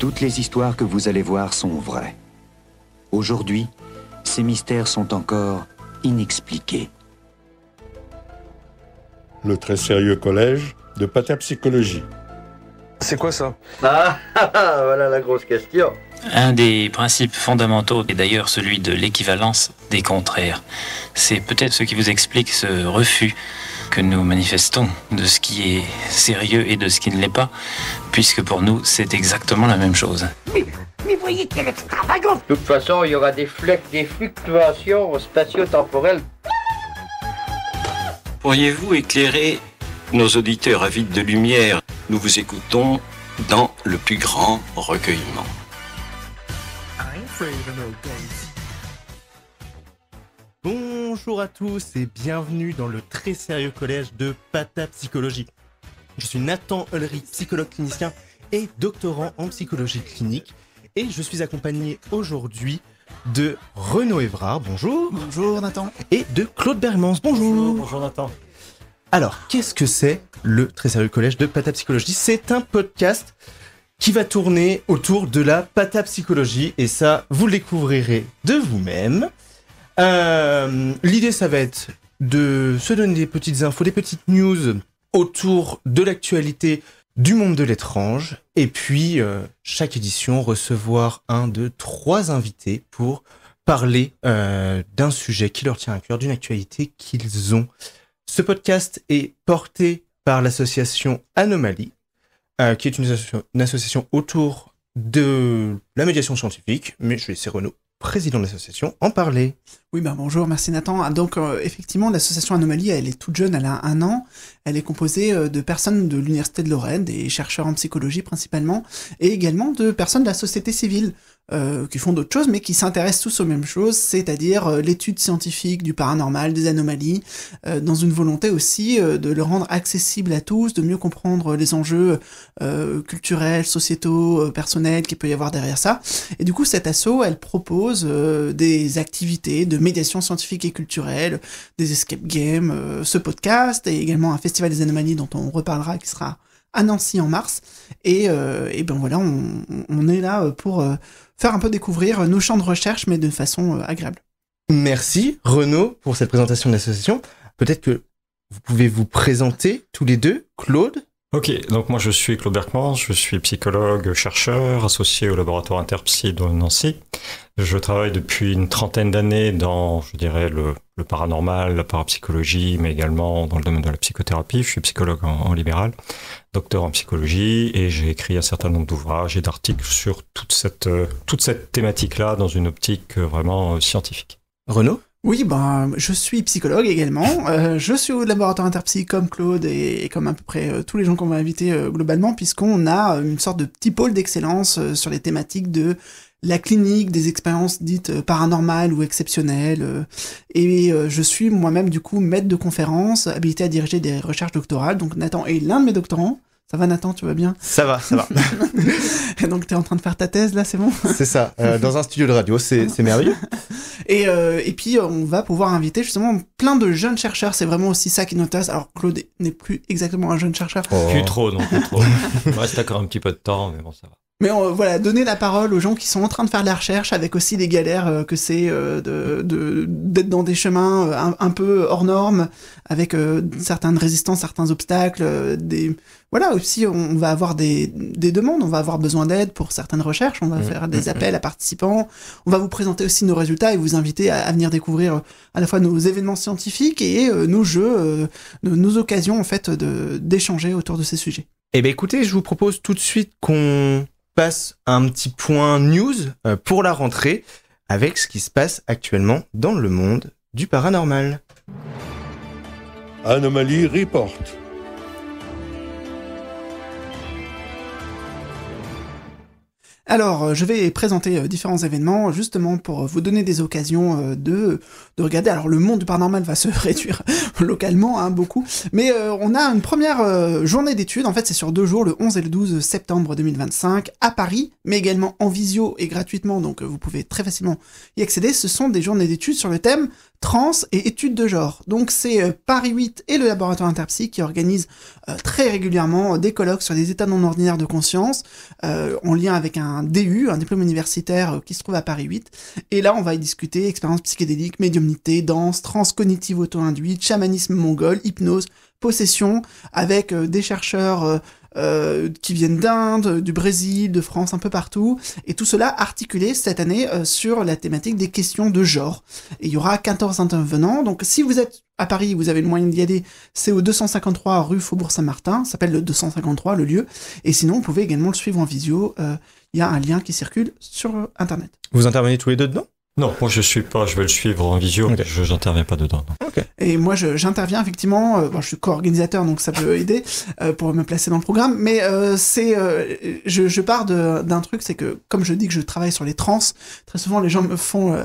Toutes les histoires que vous allez voir sont vraies. Aujourd'hui, ces mystères sont encore inexpliqués. Le très sérieux collège de patapsychologie. C'est quoi ça? Voilà la grosse question. Un des principes fondamentaux est d'ailleurs celui de l'équivalence des contraires. C'est peut-être ce qui vous explique ce refus que nous manifestons de ce qui est sérieux et de ce qui ne l'est pas, puisque pour nous, c'est exactement la même chose. Mais voyez quelle extravagance! De toute façon, il y aura des fluctuations spatio-temporelles. Pourriez-vous éclairer nos auditeurs avides de lumière? Nous vous écoutons dans le plus grand recueillement. Bonjour à tous et bienvenue dans le très sérieux collège de patapsychologie. Je suis Nathan Ulrich, psychologue clinicien et doctorant en psychologie clinique, et je suis accompagné aujourd'hui de Renaud Évrard, bonjour. Bonjour Nathan. Et de Claude Bermans, bonjour. Bonjour Nathan. Alors, qu'est-ce que c'est le très sérieux collège de patapsychologie? C'est un podcast qui va tourner autour de la patapsychologie, et ça, vous le découvrirez de vous-même. L'idée, ça va être de se donner des petites infos, des petites news autour de l'actualité du monde de l'étrange, et puis chaque édition recevoir 1, 2, 3 invités pour parler d'un sujet qui leur tient à cœur, d'une actualité qu'ils ont. Ce podcast est porté par l'association Anomalie, qui est une association autour de la médiation scientifique, mais je vais laisser Renaud, président de l'association, en parler. Oui, bonjour, merci Nathan. Donc, effectivement, l'association Anomalie, elle est toute jeune, elle a 1 an. Elle est composée de personnes de l'Université de Lorraine, des chercheurs en psychologie principalement, et également de personnes de la société civile, qui font d'autres choses, mais qui s'intéressent tous aux mêmes choses, c'est-à-dire l'étude scientifique du paranormal, des anomalies, dans une volonté aussi de le rendre accessible à tous, de mieux comprendre les enjeux culturels, sociétaux, personnels qu'il peut y avoir derrière ça. Et du coup, cette asso, elle propose des activités de médiation scientifique et culturelle, des escape games, ce podcast, et également un festival des anomalies dont on reparlera, qui sera à Nancy en mars. Et ben voilà, on est là pour faire un peu découvrir nos champs de recherche, mais de façon agréable. Merci Renaud pour cette présentation de l'association. Peut-être que vous pouvez vous présenter tous les deux. Claude? Ok, donc moi je suis Claude Berkmans, je suis psychologue, chercheur, associé au laboratoire Interpsy de Nancy. Je travaille depuis une 30aine d'années dans, je dirais, le paranormal, la parapsychologie, mais également dans le domaine de la psychothérapie. Je suis psychologue en libéral, docteur en psychologie, et j'ai écrit un certain nombre d'ouvrages et d'articles sur toute cette thématique-là dans une optique vraiment scientifique. Renaud? Oui, je suis psychologue également. Je suis au laboratoire Interpsy comme Claude et comme à peu près tous les gens qu'on va inviter globalement, puisqu'on a une sorte de petit pôle d'excellence sur les thématiques de la clinique, des expériences dites paranormales ou exceptionnelles. Et je suis moi-même du coup maître de conférence, habilité à diriger des recherches doctorales. Donc Nathan est l'un de mes doctorants. Ça va Nathan, tu vas bien? Ça va. Et donc t'es en train de faire ta thèse là, c'est bon? C'est ça, dans un studio de radio, c'est merveilleux. Et puis on va pouvoir inviter justement plein de jeunes chercheurs, c'est vraiment aussi ça qui nous intéresse. Alors Claude n'est plus exactement un jeune chercheur. Plus trop. Il me reste encore un petit peu de temps, mais bon, ça va. Mais voilà, donner la parole aux gens qui sont en train de faire de la recherche, avec aussi les galères que c'est d'être dans des chemins un peu hors normes, avec certaines résistances, certains obstacles, voilà, aussi on va avoir des demandes, on va avoir besoin d'aide pour certaines recherches, on va faire des appels à participants, on va vous présenter aussi nos résultats et vous inviter à venir découvrir à la fois nos événements scientifiques et nos jeux, nos occasions en fait d'échanger autour de ces sujets. Eh bien écoutez, je vous propose tout de suite qu'on passe un petit point news pour la rentrée avec ce qui se passe actuellement dans le monde du paranormal. Anomalie Report. Alors, je vais présenter différents événements, justement pour vous donner des occasions de regarder. Alors, le monde du paranormal va se réduire localement, beaucoup. Mais on a une première journée d'études. En fait, c'est sur 2 jours, le 11 et le 12 septembre 2025, à Paris, mais également en visio et gratuitement. Donc, vous pouvez très facilement y accéder. Ce sont des journées d'études sur le thème trans et études de genre. Donc c'est Paris 8 et le laboratoire Interpsy qui organisent très régulièrement des colloques sur des états non ordinaires de conscience, en lien avec un DU, un diplôme universitaire qui se trouve à Paris 8. Et là, on va y discuter expériences psychédéliques, médiumnité, danse, trans cognitive auto-induite, chamanisme mongol, hypnose, possession, avec des chercheurs qui viennent d'Inde, du Brésil, de France, un peu partout, et tout cela articulé cette année sur la thématique des questions de genre. Et il y aura 14 intervenants, donc si vous êtes à Paris, vous avez le moyen d'y aller, c'est au 253 rue Faubourg-Saint-Martin, ça s'appelle le 253, le lieu, et sinon, vous pouvez également le suivre en visio, il y a un lien qui circule sur Internet. Vous intervenez tous les deux dedans ? Non, moi je vais le suivre en visio, Okay. mais j'interviens pas dedans. Non. Okay. Et moi j'interviens effectivement, je suis co-organisateur donc ça peut aider pour me placer dans le programme, mais je pars d'un truc, c'est que comme je dis que je travaille sur les trans, très souvent les gens me font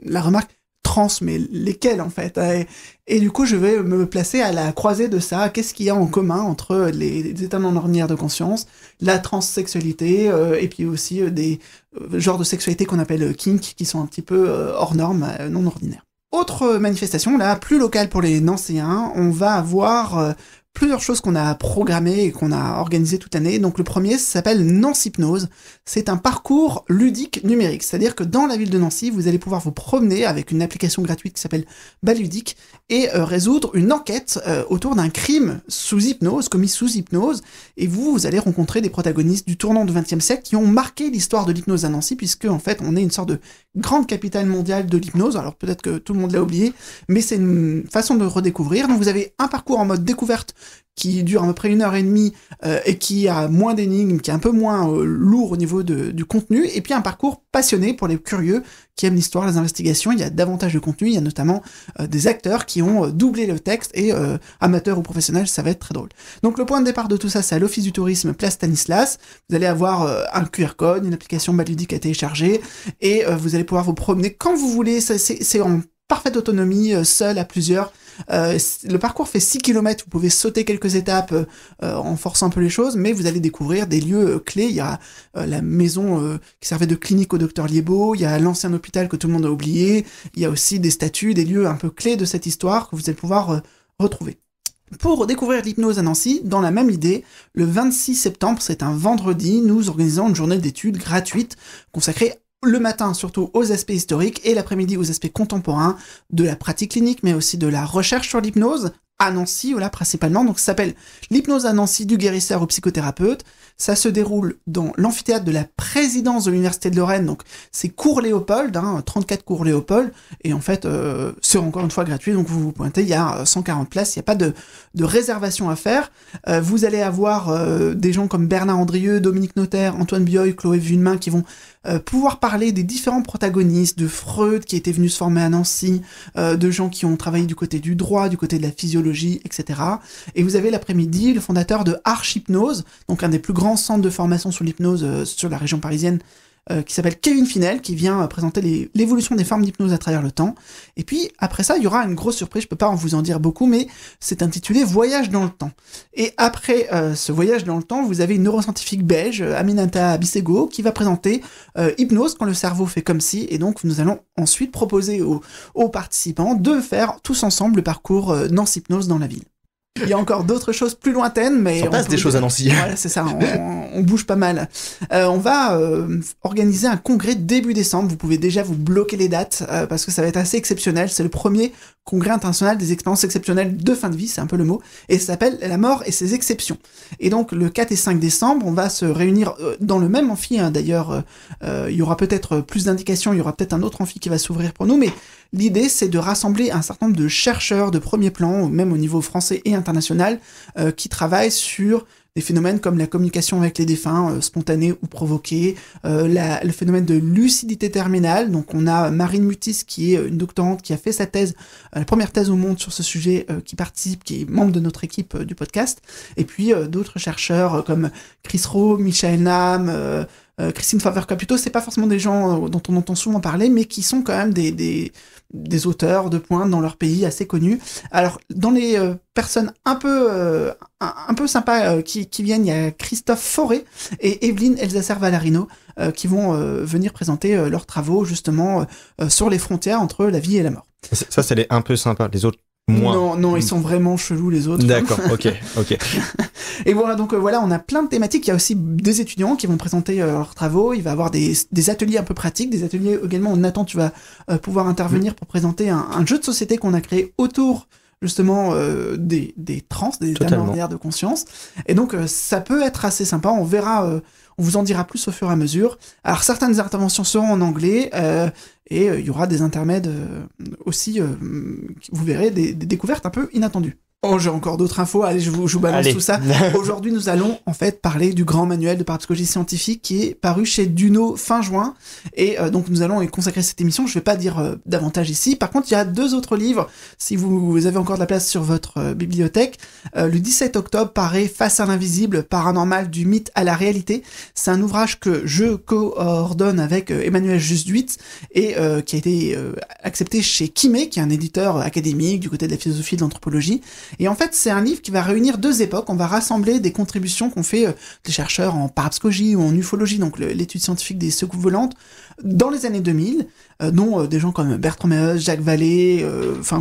la remarque trans, mais lesquels en fait, et du coup je vais me placer à la croisée de ça. Qu'est-ce qu'il y a en commun entre les états non ordinaires de conscience, la transsexualité, et puis aussi des genres de sexualité qu'on appelle kink, qui sont un petit peu hors normes, non ordinaires. Autre manifestation, là, plus locale pour les Nancéens, on va avoir plusieurs choses qu'on a programmées et qu'on a organisées toute l'année. Donc le premier, ça s'appelle Nancy Hypnose. C'est un parcours ludique numérique. C'est-à-dire que dans la ville de Nancy, vous allez pouvoir vous promener avec une application gratuite qui s'appelle Baludique et résoudre une enquête autour d'un crime sous hypnose, commis sous hypnose. Et vous allez rencontrer des protagonistes du tournant du XXe siècle qui ont marqué l'histoire de l'hypnose à Nancy, puisque en fait, on est une sorte de grande capitale mondiale de l'hypnose. Alors peut-être que tout le monde l'a oublié, mais c'est une façon de redécouvrir. Donc vous avez un parcours en mode découverte qui dure à peu près 1h30 et qui a moins d'énigmes, qui est un peu moins lourd au niveau du contenu, et puis un parcours passionné pour les curieux qui aiment l'histoire, les investigations. Il y a davantage de contenu, il y a notamment des acteurs qui ont doublé le texte, et amateurs ou professionnels, ça va être très drôle. Donc le point de départ de tout ça, c'est à l'Office du Tourisme, place Stanislas. Vous allez avoir un QR code, une application Baludique à télécharger, et vous allez pouvoir vous promener quand vous voulez. C'est en parfaite autonomie, seul, à plusieurs. Le parcours fait 6 km, vous pouvez sauter quelques étapes en forçant un peu les choses, mais vous allez découvrir des lieux clés. Il y a la maison qui servait de clinique au docteur Liébaud, il y a l'ancien hôpital que tout le monde a oublié, il y a aussi des statues, des lieux un peu clés de cette histoire que vous allez pouvoir retrouver. Pour découvrir l'hypnose à Nancy, dans la même idée, le 26 septembre, c'est un vendredi, nous organisons une journée d'études gratuite consacrée le matin surtout aux aspects historiques et l'après-midi aux aspects contemporains de la pratique clinique, mais aussi de la recherche sur l'hypnose à Nancy, voilà, principalement. Donc ça s'appelle l'hypnose à Nancy du guérisseur au psychothérapeute. Ça se déroule dans l'amphithéâtre de la présidence de l'Université de Lorraine, donc c'est cours Léopold, 34 cours Léopold, et en fait c'est encore une fois gratuit, donc vous vous pointez, il y a 140 places, il n'y a pas de réservation à faire. Vous allez avoir des gens comme Bernard Andrieux, Dominique Notaire, Antoine Bioy, Chloé Vunemain qui vont pouvoir parler des différents protagonistes, de Freud qui était venu se former à Nancy, de gens qui ont travaillé du côté du droit, du côté de la physiologie, etc. Et vous avez l'après-midi le fondateur de Archhypnose, donc un des plus grands centres de formation sur l'hypnose sur la région parisienne, qui s'appelle Kevin Finel, qui vient présenter l'évolution des formes d'hypnose à travers le temps. Et puis, après ça, il y aura une grosse surprise, je peux pas vous en dire beaucoup, mais c'est intitulé Voyage dans le temps. Et après ce voyage dans le temps, vous avez une neuroscientifique belge, Aminata Bissego, qui va présenter Hypnose quand le cerveau fait comme si, et donc nous allons ensuite proposer aux participants de faire tous ensemble le parcours Nancy Hypnose dans la ville. Il y a encore d'autres choses plus lointaines, mais... Ça passe des choses à Nancy. Voilà, c'est ça, on bouge pas mal. On va organiser un congrès début décembre, vous pouvez déjà vous bloquer les dates, parce que ça va être assez exceptionnel. C'est le premier congrès international des expériences exceptionnelles de fin de vie, c'est un peu le mot, et ça s'appelle La mort et ses exceptions. Et donc le 4 et 5 décembre, on va se réunir dans le même amphi, d'ailleurs, il y aura peut-être plus d'indications, il y aura peut-être un autre amphi qui va s'ouvrir pour nous, mais l'idée c'est de rassembler un certain nombre de chercheurs de premier plan, même au niveau français et international, qui travaillent sur des phénomènes comme la communication avec les défunts, spontanée ou provoquée, le phénomène de lucidité terminale. Donc on a Marine Mutis, qui est une doctorante qui a fait sa thèse, la première thèse au monde sur ce sujet, qui participe, qui est membre de notre équipe du podcast, et puis d'autres chercheurs comme Chris Rowe, Michael Nam, Christine Faver-Caputo. C'est pas forcément des gens dont on entend souvent parler, mais qui sont quand même des auteurs de pointe dans leur pays assez connus. Alors, dans les personnes un peu sympas qui viennent, il y a Christophe Fauré et Evelyne Elzasser-Valarino qui vont venir présenter leurs travaux justement sur les frontières entre la vie et la mort. Ça c'est un peu sympa. Les autres, moins. Non, ils sont vraiment chelous les autres. D'accord, ok. Et voilà, donc voilà, on a plein de thématiques. Il y a aussi des étudiants qui vont présenter leurs travaux. Il va y avoir des ateliers un peu pratiques, des ateliers également où Nathan, tu vas pouvoir intervenir pour présenter un jeu de société qu'on a créé autour justement des trans, des amnésiaques de conscience. Et donc ça peut être assez sympa. On verra, on vous en dira plus au fur et à mesure. Alors certaines interventions seront en anglais et il y aura des intermèdes aussi. Vous verrez des découvertes un peu inattendues. Oh, j'ai encore d'autres infos. Allez, je vous balance tout ça. Aujourd'hui, nous allons en fait parler du grand manuel de parapsychologie scientifique qui est paru chez Duno fin juin. Et donc, nous allons y consacrer cette émission. Je vais pas dire davantage ici. Par contre, il y a 2 autres livres. Si vous avez encore de la place sur votre bibliothèque, le 17 octobre paraît Face à l'invisible, paranormal du mythe à la réalité. C'est un ouvrage que je coordonne avec Emmanuel Justduit et qui a été accepté chez Kimé, qui est un éditeur académique du côté de la philosophie et de l'anthropologie. Et en fait, c'est un livre qui va réunir 2 époques. On va rassembler des contributions qu'ont fait des chercheurs en parapsychologie ou en ufologie, donc l'étude scientifique des soucoupes volantes, dans les années 2000, dont des gens comme Bertrand Meeus, Jacques Vallée,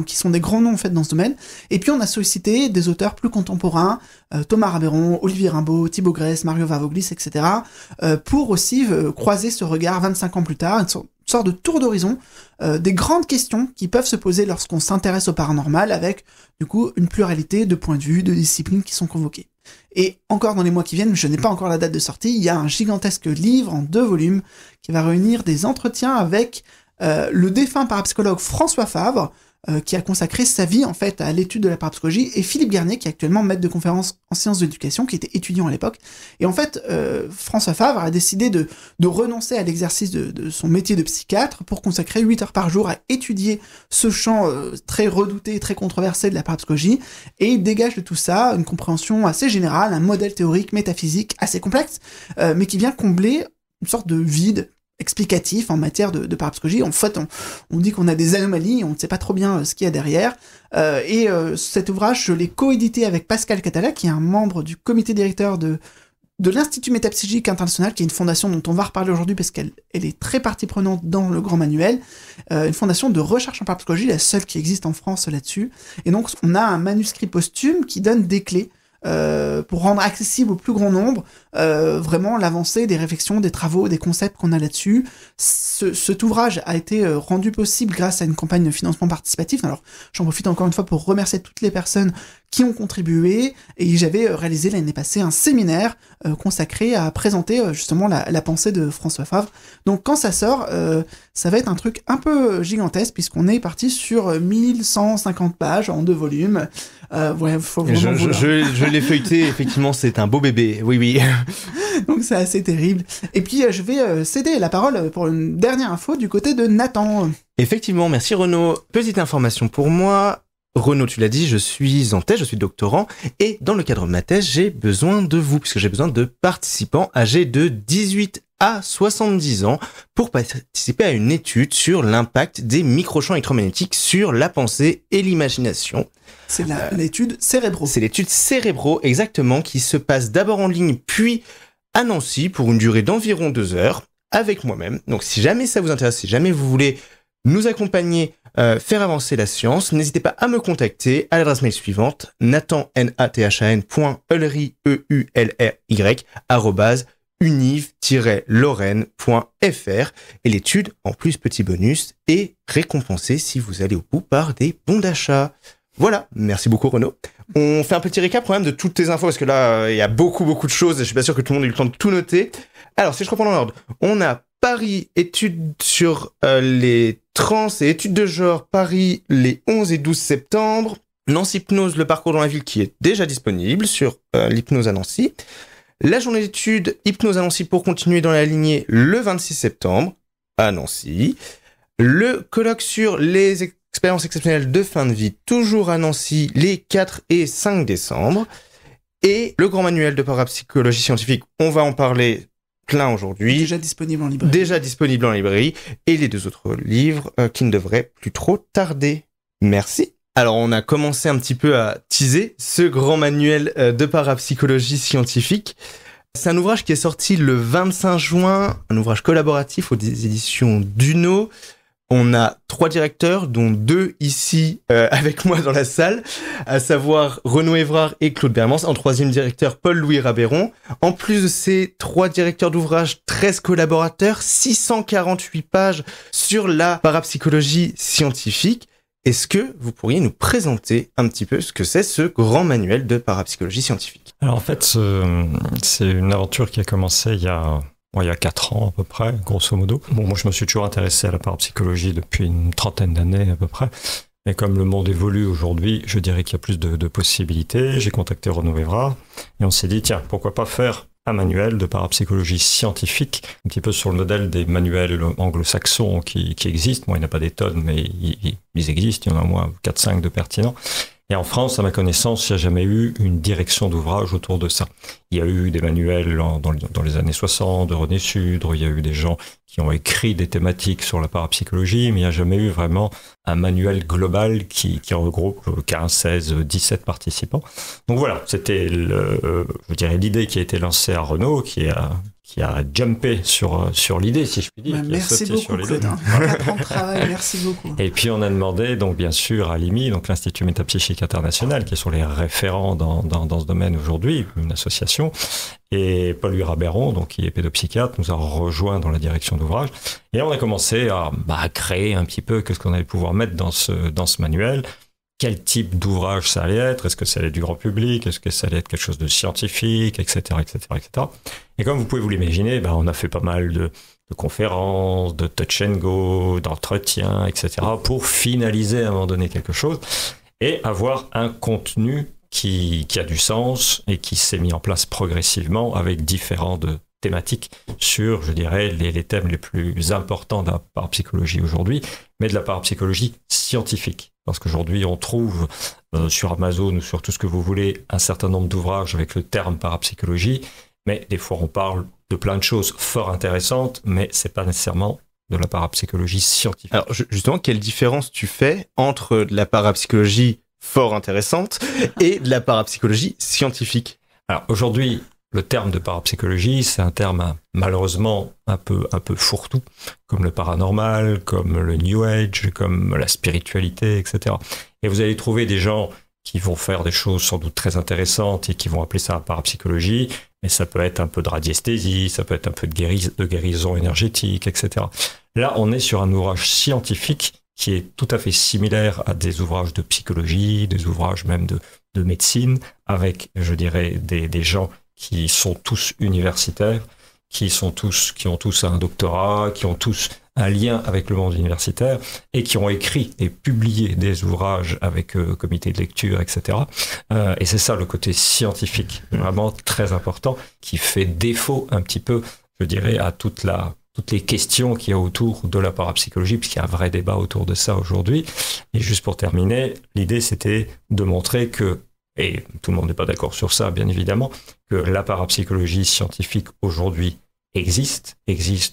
qui sont des grands noms en fait dans ce domaine. Et puis on a sollicité des auteurs plus contemporains, Thomas Rabéron, Olivier Rimbaud, Thibaut Grèce, Mario Varvoglis, etc., pour aussi croiser ce regard 25 ans plus tard, une sorte de tour d'horizon des grandes questions qui peuvent se poser lorsqu'on s'intéresse au paranormal, avec du coup une pluralité de points de vue, de disciplines qui sont convoquées. Et encore dans les mois qui viennent, je n'ai pas encore la date de sortie, il y a un gigantesque livre en 2 volumes qui va réunir des entretiens avec le défunt parapsychologue François Favre, qui a consacré sa vie en fait à l'étude de la parapsychologie, et Philippe Garnier, qui est actuellement maître de conférences en sciences de l'éducation, qui était étudiant à l'époque. Et en fait, François Favre a décidé de renoncer à l'exercice de son métier de psychiatre pour consacrer 8 heures par jour à étudier ce champ très redouté, très controversé de la parapsychologie, et il dégage de tout ça une compréhension assez générale, un modèle théorique, métaphysique assez complexe, mais qui vient combler une sorte de vide explicatif en matière de parapsychologie. En fait, on dit qu'on a des anomalies, on ne sait pas trop bien ce qu'il y a derrière. Cet ouvrage, je l'ai coédité avec Pascal Catala, qui est un membre du comité directeur de l'Institut Métapsychique International, qui est une fondation dont on va reparler aujourd'hui parce qu'elle est très partie prenante dans le grand manuel, une fondation de recherche en parapsychologie, la seule qui existe en France là-dessus. Et donc, on a un manuscrit posthume qui donne des clés pour rendre accessible au plus grand nombre vraiment l'avancée des réflexions, des travaux, des concepts qu'on a là-dessus. Cet ouvrage a été rendu possible grâce à une campagne de financement participatif. Alors, j'en profite encore une fois pour remercier toutes les personnes qui ont contribué, et j'avais réalisé l'année passée un séminaire consacré à présenter justement la pensée de François Favre. Donc quand ça sort, ça va être un truc un peu gigantesque, puisqu'on est parti sur 1150 pages en 2 volumes. Faut vraiment je l'ai feuilleté, effectivement, c'est un beau bébé, oui. Donc c'est assez terrible. Et puis je vais céder la parole pour une dernière info du côté de Nathan. Effectivement, merci Renaud. Petite information pour moi. Renaud, tu l'as dit, je suis en thèse, je suis doctorant, et dans le cadre de ma thèse, j'ai besoin de vous, puisque j'ai besoin de participants âgés de 18 à 70 ans pour participer à une étude sur l'impact des microchamps électromagnétiques sur la pensée et l'imagination. C'est l'étude Cérébro. C'est l'étude Cérébro, exactement, qui se passe d'abord en ligne, puis à Nancy, pour une durée d'environ 2 heures, avec moi-même. Donc si jamais ça vous intéresse, si jamais vous voulez nous accompagner, faire avancer la science, n'hésitez pas à me contacter à l'adresse mail suivante, nathan.ulry, univ-lorraine.fr, et l'étude, en plus petit bonus, est récompensée si vous allez au bout par des bons d'achat. Voilà, merci beaucoup Renaud. On fait un petit récap quand même de toutes tes infos, parce que là, il y a beaucoup de choses, et je suis pas sûr que tout le monde ait eu le temps de tout noter. Alors, si je reprends dans l'ordre, on a Paris, études sur les trans et études de genre, Paris, les 11 et 12 septembre. Nancy Hypnose, le parcours dans la ville, qui est déjà disponible sur l'hypnose à Nancy. La journée d'études Hypnose à Nancy pour continuer dans la lignée le 26 septembre à Nancy. Le colloque sur les expériences exceptionnelles de fin de vie, toujours à Nancy, les 4 et 5 décembre. Et le grand manuel de parapsychologie scientifique, on va en parler plein aujourd'hui. Déjà disponible en librairie. Et les 2 autres livres qui ne devraient plus trop tarder. Merci. Alors, on a commencé un petit peu à teaser ce grand manuel de parapsychologie scientifique. C'est un ouvrage qui est sorti le 25 juin, un ouvrage collaboratif aux éditions Duno. On a 3 directeurs, dont 2 ici avec moi dans la salle, à savoir Renaud Évrard et Claude Bermans. En 3e directeur, Paul-Louis Rabeyron. En plus de ces 3 directeurs d'ouvrage, 13 collaborateurs, 648 pages sur la parapsychologie scientifique. Est-ce que vous pourriez nous présenter un petit peu ce que c'est ce grand manuel de parapsychologie scientifique ? Alors en fait, c'est une aventure qui a commencé il y a 4 ans à peu près, grosso modo. Bon, moi je me suis toujours intéressé à la parapsychologie depuis une 30aine d'années à peu près. Et comme le monde évolue aujourd'hui, je dirais qu'il y a plus de possibilités. J'ai contacté Renaud Évrard et on s'est dit, tiens, pourquoi pas faire un manuel de parapsychologie scientifique, un petit peu sur le modèle des manuels anglo-saxons qui existent. Bon, il n'y en a pas des tonnes, mais ils existent. Il y en a au moins 4-5 de pertinents. Et en France, à ma connaissance, il n'y a jamais eu une direction d'ouvrage autour de ça. Il y a eu des manuels dans les années 60 de René Sudre, il y a eu des gens qui ont écrit des thématiques sur la parapsychologie, mais il n'y a jamais eu vraiment un manuel global qui regroupe 15, 16, 17 participants. Donc voilà, c'était l'idée qui a été lancée à Renaud, qui a jumpé sur l'idée, si je puis dire. Merci beaucoup, Claude. 4 ans de travail, merci beaucoup. Et puis on a demandé, donc bien sûr, à l'IMI, donc l'Institut Métapsychique International, qui sont les référents dans ce domaine aujourd'hui, une association, et Paul-Louis Rabeyron, donc qui est pédopsychiatre, nous a rejoint dans la direction d'ouvrage. Et on a commencé à créer un petit peu qu'est-ce qu'on allait pouvoir mettre dans ce manuel. Quel type d'ouvrage ça allait être? Est-ce que ça allait être du grand public? Est-ce que ça allait être quelque chose de scientifique, etc., etc., etc. Et comme vous pouvez vous l'imaginer, on a fait pas mal de conférences, de touch and go, d'entretiens, etc., pour finaliser à un moment donné quelque chose et avoir un contenu qui a du sens et qui s'est mis en place progressivement avec différentes thématiques sur, je dirais, les thèmes les plus importants de la parapsychologie aujourd'hui, mais de la parapsychologie scientifique. Parce qu'aujourd'hui, on trouve sur Amazon ou sur tout ce que vous voulez un certain nombre d'ouvrages avec le terme parapsychologie, mais des fois on parle de plein de choses fort intéressantes, mais c'est pas nécessairement de la parapsychologie scientifique. Alors justement, quelle différence tu fais entre de la parapsychologie fort intéressante et de la parapsychologie scientifique? Alors aujourd'hui, le terme de parapsychologie, c'est un terme malheureusement un peu fourre-tout, comme le paranormal, comme le New Age, comme la spiritualité, etc. Et vous allez trouver des gens qui vont faire des choses sans doute très intéressantes et qui vont appeler ça la parapsychologie, mais ça peut être un peu de radiesthésie, ça peut être un peu de guérison énergétique, etc. Là, on est sur un ouvrage scientifique qui est tout à fait similaire à des ouvrages de psychologie, des ouvrages même de médecine, avec, je dirais, des gens qui sont tous universitaires, qui ont tous un doctorat, qui ont tous un lien avec le monde universitaire et qui ont écrit et publié des ouvrages avec comité de lecture, etc. Et c'est ça le côté scientifique, vraiment très important, qui fait défaut un petit peu, je dirais, à toutes les questions qu'il y a autour de la parapsychologie, puisqu'il y a un vrai débat autour de ça aujourd'hui. Et juste pour terminer, l'idée c'était de montrer que, et tout le monde n'est pas d'accord sur ça, bien évidemment, que la parapsychologie scientifique aujourd'hui existe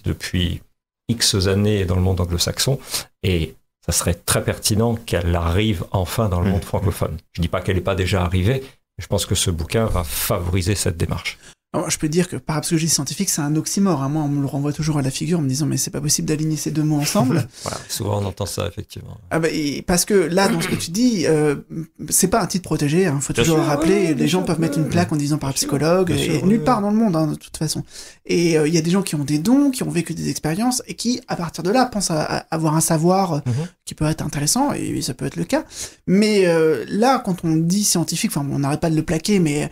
depuis X années dans le monde anglo-saxon, et ça serait très pertinent qu'elle arrive enfin dans le monde francophone. Je ne dis pas qu'elle n'est pas déjà arrivée, mais je pense que ce bouquin va favoriser cette démarche. Alors, je peux dire que parapsychologie scientifique, c'est un oxymore. Moi, on me le renvoie toujours à la figure en me disant, mais c'est pas possible d'aligner ces deux mots ensemble. Voilà, souvent on entend ça, effectivement. Parce que là, dans ce que tu dis, c'est pas un titre protégé. Faut toujours le rappeler. Les gens peuvent mettre une plaque en disant parapsychologue, et nulle part dans le monde, de toute façon. Et il y a des gens qui ont des dons, qui ont vécu des expériences, et qui, à partir de là, pensent à avoir un savoir qui peut être intéressant, et ça peut être le cas. Mais là, quand on dit scientifique, on n'arrête pas de le plaquer, mais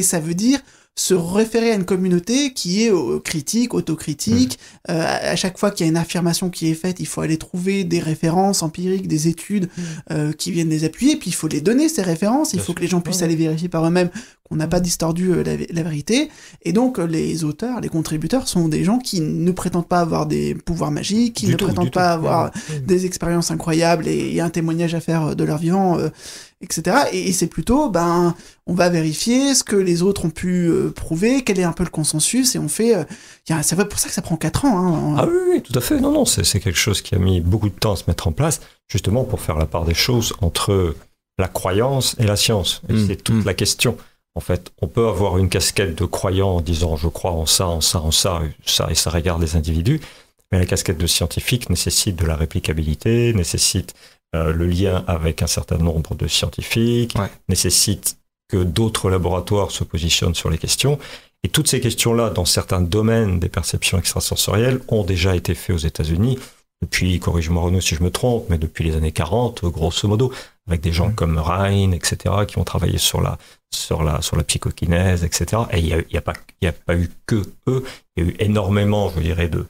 ça veut dire se référer à une communauté qui est critique, autocritique. À chaque fois qu'il y a une affirmation qui est faite, il faut aller trouver des références empiriques, des études qui viennent les appuyer, puis il faut les donner, ces références. Il faut que les gens puissent aller vérifier par eux-mêmes qu'on n'a pas distordu la vérité. Et donc, les auteurs, les contributeurs sont des gens qui ne prétendent pas avoir des pouvoirs magiques, qui ne prétendent pas avoir des expériences incroyables et un témoignage à faire de leur vivant, etc. Et c'est plutôt, on va vérifier ce que les autres ont pu prouver, quel est un peu le consensus, et on fait... c'est pour ça que ça prend 4 ans. Ah oui, tout à fait. Non, c'est quelque chose qui a mis beaucoup de temps à se mettre en place, justement pour faire la part des choses entre la croyance et la science. Et c'est toute la question. En fait, on peut avoir une casquette de croyant en disant « je crois en ça, et ça regarde les individus », Mais la casquette de scientifique nécessite de la réplicabilité, nécessite le lien avec un certain nombre de scientifiques, nécessite que d'autres laboratoires se positionnent sur les questions. Et toutes ces questions-là, dans certains domaines des perceptions extrasensorielles, ont déjà été faites aux États-Unis depuis, corrige-moi Renaud si je me trompe, mais depuis les années 40, grosso modo, avec des gens comme Rhine, etc., qui ont travaillé sur la psychokinèse, etc. Et il y a pas eu que eux, il y a eu énormément, je dirais, de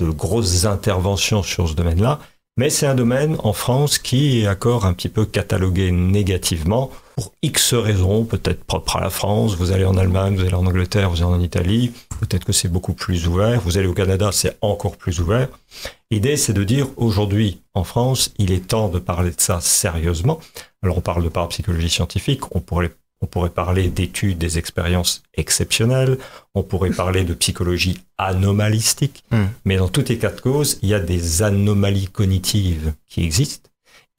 grosses interventions sur ce domaine-là. Mais c'est un domaine en France qui est encore un petit peu catalogué négativement pour X raisons, peut-être propres à la France. Vous allez en Allemagne, vous allez en Angleterre, vous allez en Italie, peut-être que c'est beaucoup plus ouvert. Vous allez au Canada, c'est encore plus ouvert. L'idée, c'est de dire aujourd'hui, en France, il est temps de parler de ça sérieusement. Alors, on parle de parapsychologie scientifique, on pourrait parler d'études des expériences exceptionnelles, on pourrait parler de psychologie anomalistique, mais dans tous les cas de cause, il y a des anomalies cognitives qui existent,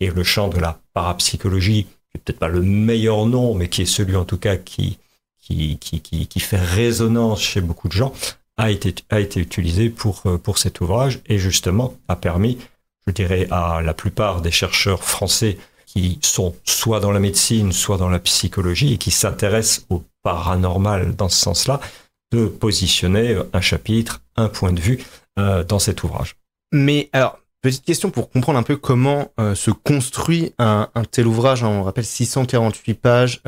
et le champ de la parapsychologie, qui n'est peut-être pas le meilleur nom, mais qui est celui en tout cas qui fait résonance chez beaucoup de gens, a été utilisé pour cet ouvrage, et justement a permis, je dirais, à la plupart des chercheurs français qui sont soit dans la médecine, soit dans la psychologie, et qui s'intéressent au paranormal dans ce sens-là, de positionner un chapitre, un point de vue dans cet ouvrage. Mais alors, petite question pour comprendre un peu comment se construit un tel ouvrage. On rappelle 648 pages,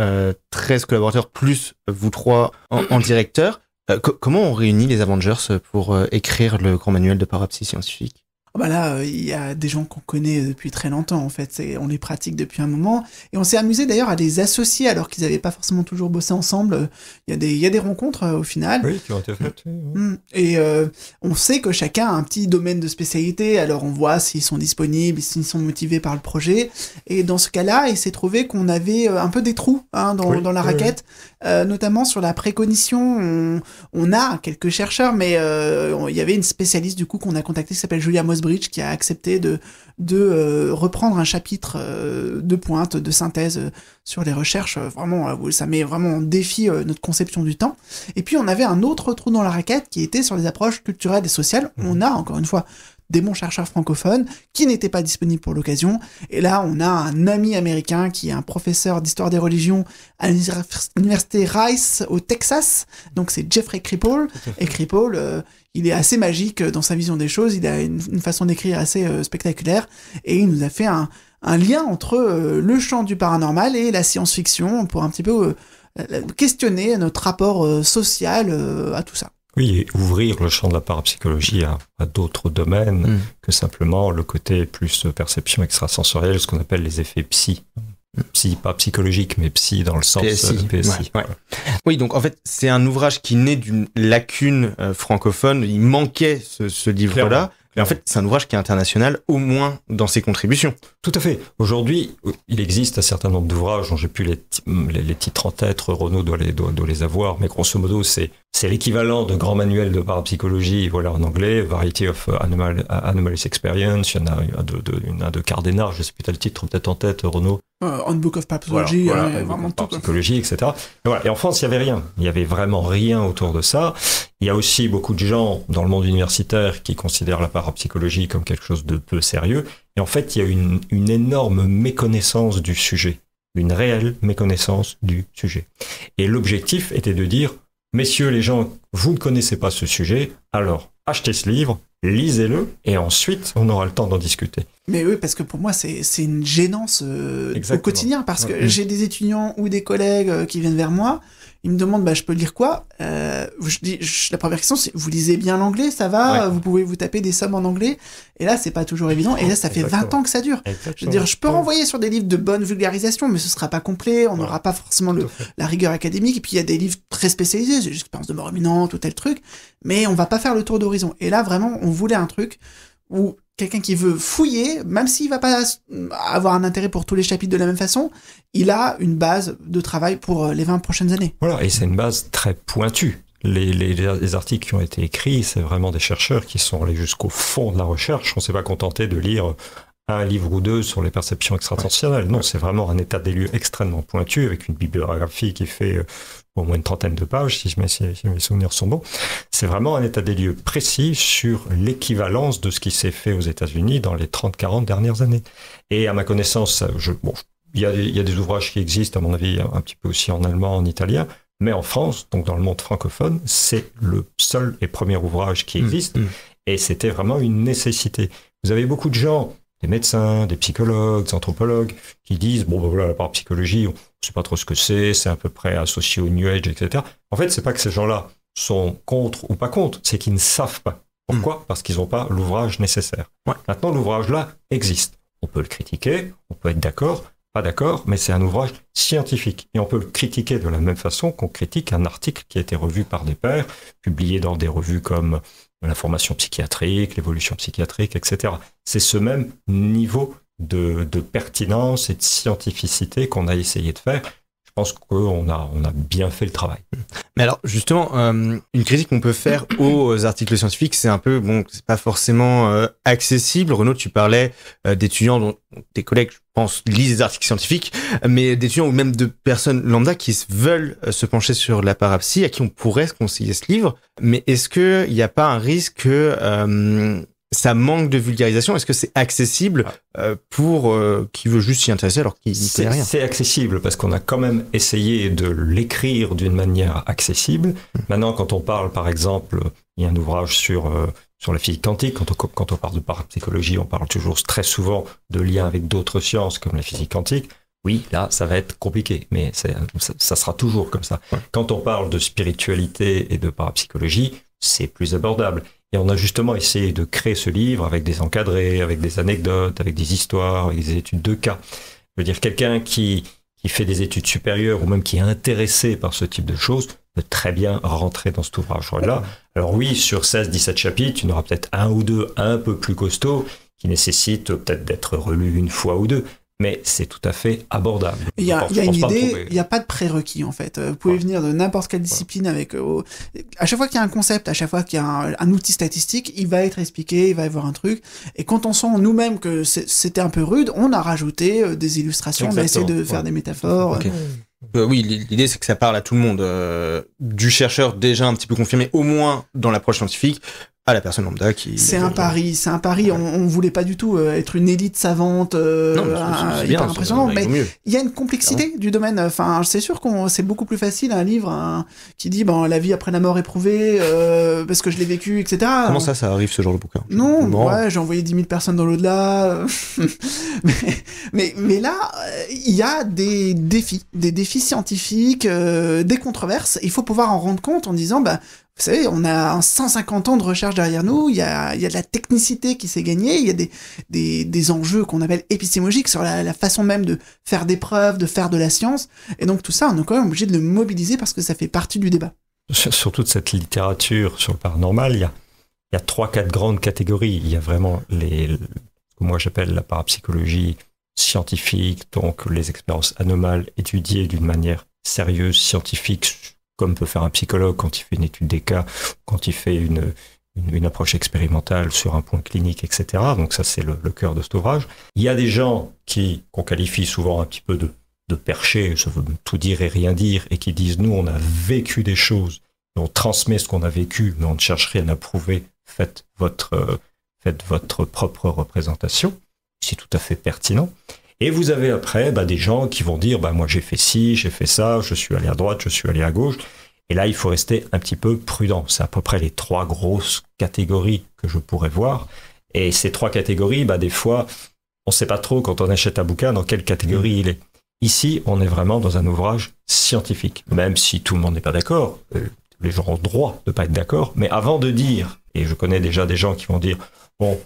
13 collaborateurs, plus vous trois en directeur. Comment on réunit les Avengers pour écrire le grand manuel de parapsie scientifique ? Bah là, il y a des gens qu'on connaît depuis très longtemps, en fait. On les pratique depuis un moment. Et on s'est amusé d'ailleurs à les associer alors qu'ils n'avaient pas forcément toujours bossé ensemble. Il y a des rencontres au final. Oui, qui ont été faites. Et on sait que chacun a un petit domaine de spécialité. Alors on voit s'ils sont disponibles, s'ils sont motivés par le projet. Et dans ce cas-là, il s'est trouvé qu'on avait un peu des trous dans la raquette. Notamment sur la précognition. On a quelques chercheurs, mais il y avait une spécialiste du coup qu'on a contactée qui s'appelle Julia Mosbridge, qui a accepté de reprendre un chapitre de pointe, de synthèse sur les recherches. Vraiment, ça met vraiment en défi notre conception du temps. Et puis on avait un autre trou dans la raquette qui était sur les approches culturelles et sociales. On a encore une fois des bons chercheurs francophones qui n'étaient pas disponibles pour l'occasion. Et là, on a un ami américain qui est un professeur d'histoire des religions à l'université Rice au Texas. Donc c'est Jeffrey Kripal. Et Kripal, il est assez magique dans sa vision des choses. Il a une façon d'écrire assez spectaculaire. Et il nous a fait un lien entre le champ du paranormal et la science-fiction pour un petit peu questionner notre rapport social à tout ça. Oui, et ouvrir le champ de la parapsychologie à d'autres domaines que simplement le côté plus perception extrasensorielle, ce qu'on appelle les effets psy. Psy, pas psychologique, mais psy dans le sens PSI. Ouais. Oui, donc en fait, c'est un ouvrage qui naît d'une lacune francophone. Il manquait ce livre-là. Clairement. Mais en fait, c'est un ouvrage qui est international, au moins dans ses contributions. Tout à fait. Aujourd'hui, il existe un certain nombre d'ouvrages dont j'ai plus les titres en tête. Renaud doit les avoir, mais grosso modo, c'est l'équivalent de grand manuel de parapsychologie, voilà, en anglais, Variety of Anomalous Experience. Il y en a un de Cardena, je sais plus, t'as le titre peut-être en tête, Renaud. Handbook of Parapsychology, vraiment tout. Parapsychologie, etc. Et voilà. Et en France, il y avait rien. Il y avait vraiment rien autour de ça. Il y a aussi beaucoup de gens dans le monde universitaire qui considèrent la parapsychologie comme quelque chose de peu sérieux. Et en fait, il y a une énorme méconnaissance du sujet. Une réelle méconnaissance du sujet. Et l'objectif était de dire, messieurs les gens, vous ne connaissez pas ce sujet, alors achetez ce livre, lisez-le, et ensuite on aura le temps d'en discuter. Mais oui, parce que pour moi, c'est une gênance au quotidien, parce que j'ai des étudiants ou des collègues qui viennent vers moi, ils me demandent, je peux lire quoi ? La première question, c'est, vous lisez bien l'anglais, ça va ? Vous pouvez vous taper des sommes en anglais ? Et là, c'est pas toujours évident, et là, ça fait 20 ans que ça dure. Je veux dire, je peux renvoyer sur des livres de bonne vulgarisation, mais ce sera pas complet, on n'aura pas forcément la rigueur académique, et puis il y a des livres très spécialisés, j'ai l'expérience de mort imminente ou tel truc, mais on va pas faire le tour d'horizon. Et là, vraiment, on voulait un truc où quelqu'un qui veut fouiller, même s'il va pas avoir un intérêt pour tous les chapitres de la même façon, il a une base de travail pour les 20 prochaines années. Voilà, et c'est une base très pointue. Les articles qui ont été écrits, c'est vraiment des chercheurs qui sont allés jusqu'au fond de la recherche. On s'est pas contenté de lire un livre ou deux sur les perceptions extra-sensorielles. Non, c'est vraiment un état des lieux extrêmement pointu, avec une bibliographie qui fait au moins une trentaine de pages, si mes souvenirs sont bons. C'est vraiment un état des lieux précis sur l'équivalence de ce qui s'est fait aux États-Unis dans les 30-40 dernières années. Et à ma connaissance, il y a des ouvrages qui existent, à mon avis, un petit peu aussi en allemand, en italien, mais en France, donc dans le monde francophone, c'est le seul et premier ouvrage qui existe, et c'était vraiment une nécessité. Vous avez beaucoup de gens, des médecins, des psychologues, des anthropologues, qui disent, voilà, la parapsychologie, on ne sait pas trop ce que c'est à peu près associé au New Age, etc. En fait, c'est pas que ces gens-là sont contre ou pas contre, c'est qu'ils ne savent pas. Pourquoi ? Parce qu'ils n'ont pas l'ouvrage nécessaire. Ouais. Maintenant, l'ouvrage-là existe. On peut le critiquer, on peut être d'accord, pas d'accord, mais c'est un ouvrage scientifique. Et on peut le critiquer de la même façon qu'on critique un article qui a été revu par des pairs, publié dans des revues comme l'information psychiatrique, l'évolution psychiatrique, etc. C'est ce même niveau de pertinence et de scientificité qu'on a essayé de faire. Je pense qu'on a bien fait le travail. Mais alors, justement, une critique qu'on peut faire aux articles scientifiques, c'est un peu, c'est pas forcément accessible. Renaud, tu parlais d'étudiants dont tes collègues, je pense, lisent des articles scientifiques, mais d'étudiants ou même de personnes lambda qui veulent se pencher sur la parapsie, à qui on pourrait conseiller ce livre. Mais est-ce qu'il n'y a pas un risque que ça manque de vulgarisation? Est-ce que c'est accessible pour qui veut juste s'y intéresser alors qu'il n'y connaît rien? C'est accessible parce qu'on a quand même essayé de l'écrire d'une manière accessible. Maintenant, quand on parle, par exemple, il y a un ouvrage sur la physique quantique. Quand on parle de parapsychologie, on parle toujours très souvent de liens avec d'autres sciences comme la physique quantique. Oui, là, ça va être compliqué, mais ça sera toujours comme ça. Quand on parle de spiritualité et de parapsychologie, c'est plus abordable. Et on a justement essayé de créer ce livre avec des encadrés, avec des anecdotes, avec des histoires, avec des études de cas. Je veux dire, quelqu'un qui fait des études supérieures ou même qui est intéressé par ce type de choses peut très bien rentrer dans cet ouvrage-là. Alors oui, sur 16-17 chapitres, il y en aura peut-être un ou deux un peu plus costauds qui nécessitent peut-être d'être relus une fois ou deux. Mais c'est tout à fait abordable. Il y a une idée, il n'y a pas de prérequis en fait. Vous pouvez venir de n'importe quelle discipline avec... à chaque fois qu'il y a un concept, à chaque fois qu'il y a un outil statistique, il va être expliqué, il va y avoir un truc. Et quand on sent nous-mêmes que c'était un peu rude, on a rajouté des illustrations, on a essayé de faire des métaphores. Okay. Oui, l'idée c'est que ça parle à tout le monde. Du chercheur déjà un petit peu confirmé, au moins dans l'approche scientifique, à la personne lambda qui... C'est un pari. On voulait pas du tout être une élite savante hyper impressionnante, mais il y a une complexité du domaine. Enfin, c'est sûr c'est beaucoup plus facile un livre qui dit la vie après la mort éprouvée, parce que je l'ai vécu, etc. Comment ça arrive ce genre de bouquin? Non, j'ai envoyé 10 000 personnes dans l'au-delà. mais là, il y a des défis scientifiques, des controverses. Il faut pouvoir en rendre compte en disant, vous savez, on a 150 ans de recherche derrière nous, il y a de la technicité qui s'est gagnée, il y a des enjeux qu'on appelle épistémologiques sur la façon même de faire des preuves, de faire de la science. Et donc tout ça, on est quand même obligé de le mobiliser parce que ça fait partie du débat. Sur toute cette littérature sur le paranormal, il y a 3-4 grandes catégories. Il y a vraiment ce que moi j'appelle la parapsychologie scientifique, donc les expériences anomales étudiées d'une manière sérieuse, scientifique, comme peut faire un psychologue quand il fait une étude des cas, quand il fait une approche expérimentale sur un point clinique, etc. Donc ça, c'est le cœur de cet ouvrage. Il y a des gens qu'on qualifie souvent un petit peu de perchés, ça veut tout dire et rien dire, et qui disent, nous, on a vécu des choses, on transmet ce qu'on a vécu, mais on ne cherche rien à prouver, faites votre propre représentation. C'est tout à fait pertinent. Et vous avez après des gens qui vont dire moi j'ai fait ci, j'ai fait ça, je suis allé à droite, je suis allé à gauche. Et là, il faut rester un petit peu prudent. C'est à peu près les 3 grosses catégories que je pourrais voir. Et ces 3 catégories, des fois, on ne sait pas trop quand on achète un bouquin dans quelle catégorie il est. Ici, on est vraiment dans un ouvrage scientifique, même si tout le monde n'est pas d'accord. Les gens ont le droit de ne pas être d'accord. Mais avant de dire, et je connais déjà des gens qui vont dire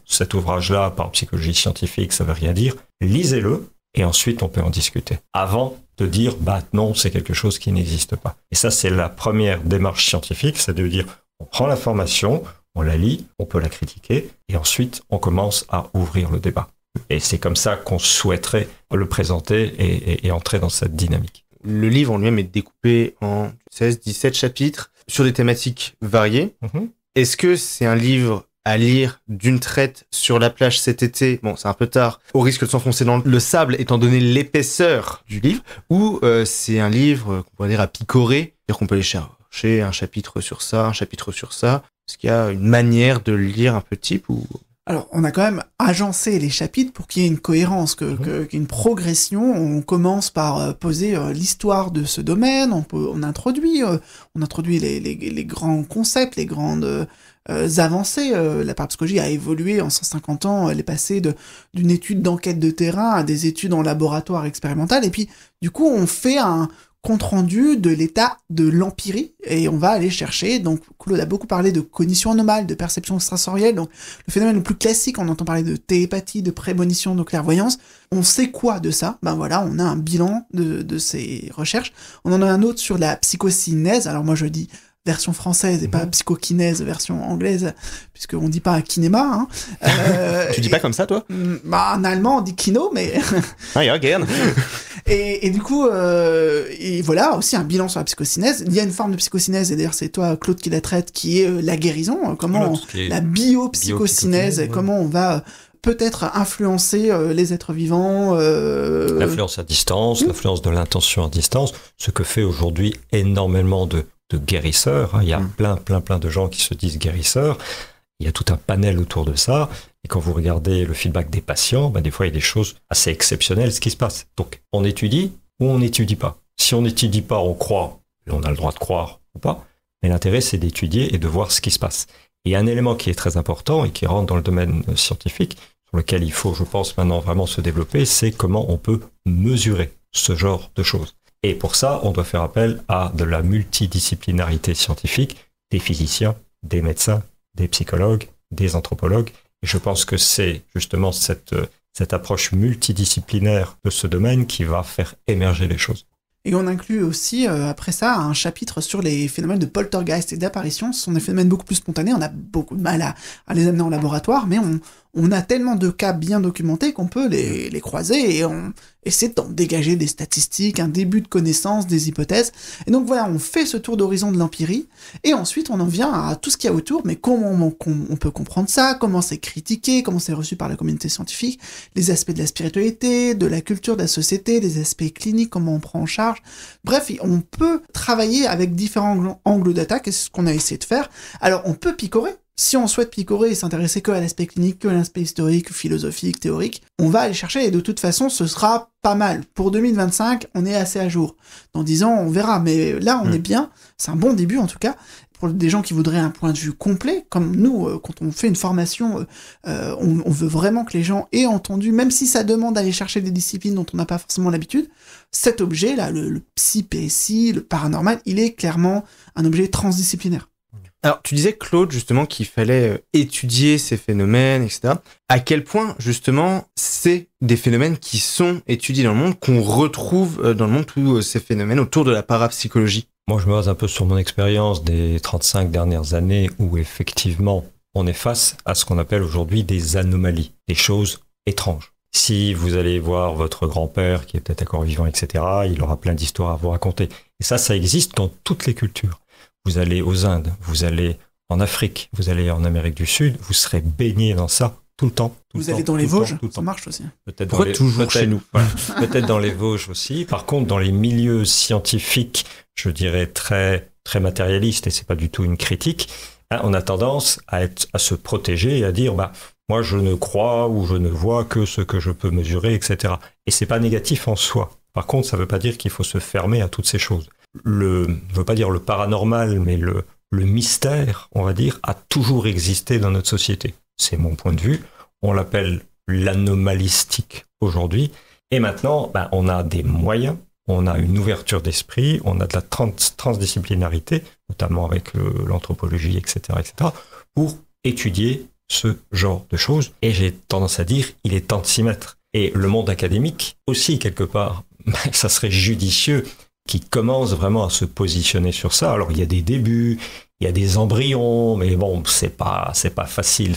cet ouvrage-là, par psychologie scientifique, ça ne veut rien dire. Lisez-le et ensuite on peut en discuter. Avant de dire, non, c'est quelque chose qui n'existe pas. Et ça, c'est la première démarche scientifique, c'est de dire, on prend l'information, on la lit, on peut la critiquer et ensuite on commence à ouvrir le débat. Et c'est comme ça qu'on souhaiterait le présenter et entrer dans cette dynamique. Le livre en lui-même est découpé en 16-17 chapitres sur des thématiques variées. Est-ce que c'est un livre à lire d'une traite sur la plage cet été, bon c'est un peu tard, au risque de s'enfoncer dans le sable étant donné l'épaisseur du livre, ou c'est un livre qu'on pourrait dire à picorer, c'est-à-dire qu'on peut aller chercher un chapitre sur ça, est-ce qu'il y a une manière de le lire un peu type ou... Alors, on a quand même agencé les chapitres pour qu'il y ait une cohérence, qu'il y ait une progression. On commence par poser l'histoire de ce domaine, on introduit les grands concepts, les grandes avancées. La parapsychologie a évolué en 150 ans, elle est passée d'une étude d'enquête de terrain à des études en laboratoire expérimental, et puis du coup on fait un compte-rendu de l'état de l'empirie, et on va aller chercher, donc Claude a beaucoup parlé de cognition anomale, de perception extrasensorielle, donc le phénomène le plus classique, on entend parler de télépathie, de prémonition, de clairvoyance. On sait quoi de ça? Ben voilà, on a un bilan de ces recherches. On en a un autre sur la psychocinèse, alors moi je dis version française et pas psychokinèse version anglaise, puisqu'on dit pas kinéma. Tu dis pas comme ça, toi? Bah, en allemand, on dit kino, mais... Ah, ja, gern. Et du coup, et voilà, aussi un bilan sur la psychocinèse. Il y a une forme de psychocinèse, et d'ailleurs c'est toi, Claude, qui la traite, qui est la guérison, la biopsychocinèse, comment on va peut-être influencer les êtres vivants. L'influence à distance, l'influence de l'intention à distance, ce que fait aujourd'hui énormément de guérisseurs. Il y a plein de gens qui se disent guérisseurs. Il y a tout un panel autour de ça. Et quand vous regardez le feedback des patients, des fois, il y a des choses assez exceptionnelles, ce qui se passe. Donc, on étudie ou on n'étudie pas. Si on n'étudie pas, on croit. Et on a le droit de croire ou pas. Mais l'intérêt, c'est d'étudier et de voir ce qui se passe. Et un élément qui est très important et qui rentre dans le domaine scientifique, sur lequel il faut, je pense, maintenant vraiment se développer, c'est comment on peut mesurer ce genre de choses. Et pour ça, on doit faire appel à de la multidisciplinarité scientifique, des physiciens, des médecins, des psychologues, des anthropologues. Et je pense que c'est justement cette approche multidisciplinaire de ce domaine qui va faire émerger les choses. Et on inclut aussi, après ça, un chapitre sur les phénomènes de poltergeist et d'apparition. Ce sont des phénomènes beaucoup plus spontanés. On a beaucoup de mal à les amener en laboratoire, mais on a tellement de cas bien documentés qu'on peut les croiser et on essaie d'en dégager des statistiques, un début de connaissance, des hypothèses. Et donc voilà, on fait ce tour d'horizon de l'empirie, et ensuite on en vient à tout ce qu'il y a autour, mais comment on peut comprendre ça, comment c'est critiqué, comment c'est reçu par la communauté scientifique, les aspects de la spiritualité, de la culture, de la société, les aspects cliniques, comment on prend en charge. Bref, on peut travailler avec différents angles d'attaque, et c'est ce qu'on a essayé de faire. Alors on peut picorer. Si on souhaite picorer et s'intéresser que à l'aspect clinique, que à l'aspect historique, philosophique, théorique, on va aller chercher, et de toute façon, ce sera pas mal. Pour 2025, on est assez à jour. Dans 10 ans, on verra, mais là, on est bien. C'est un bon début, en tout cas. Pour des gens qui voudraient un point de vue complet, comme nous, quand on fait une formation, on veut vraiment que les gens aient entendu, même si ça demande d'aller chercher des disciplines dont on n'a pas forcément l'habitude, cet objet-là, le psy-PSI, le paranormal, il est clairement un objet transdisciplinaire. Alors, tu disais, Claude, justement, qu'il fallait étudier ces phénomènes, etc. À quel point, justement, c'est des phénomènes qui sont étudiés dans le monde, qu'on retrouve dans le monde, tous ces phénomènes autour de la parapsychologie? Moi, je me base un peu sur mon expérience des 35 dernières années où, effectivement, on est face à ce qu'on appelle aujourd'hui des anomalies, des choses étranges. Si vous allez voir votre grand-père, qui est peut-être encore vivant, etc., il aura plein d'histoires à vous raconter. Et ça existe dans toutes les cultures. Vous allez aux Indes, vous allez en Afrique, vous allez en Amérique du Sud, vous serez baigné dans ça tout le temps. Vous allez dans les Vosges, ça marche aussi. Peut-être chez nous. Voilà. Peut-être dans les Vosges aussi. Par contre, dans les milieux scientifiques, je dirais très très matérialistes, et c'est pas du tout une critique, on a tendance à se protéger et à dire moi je ne crois ou je ne vois que ce que je peux mesurer, etc. Et c'est pas négatif en soi. Par contre, ça veut pas dire qu'il faut se fermer à toutes ces choses. Je veux pas dire le paranormal, mais le mystère, on va dire, a toujours existé dans notre société. C'est mon point de vue. On l'appelle l'anomalistique aujourd'hui. Et maintenant, on a des moyens, on a une ouverture d'esprit, on a de la transdisciplinarité, notamment avec l'anthropologie, etc., pour étudier ce genre de choses. Et j'ai tendance à dire, il est temps de s'y mettre. Et le monde académique aussi, quelque part, ça serait judicieux qui commence vraiment à se positionner sur ça. Alors, il y a des débuts, il y a des embryons, mais bon, c'est pas facile,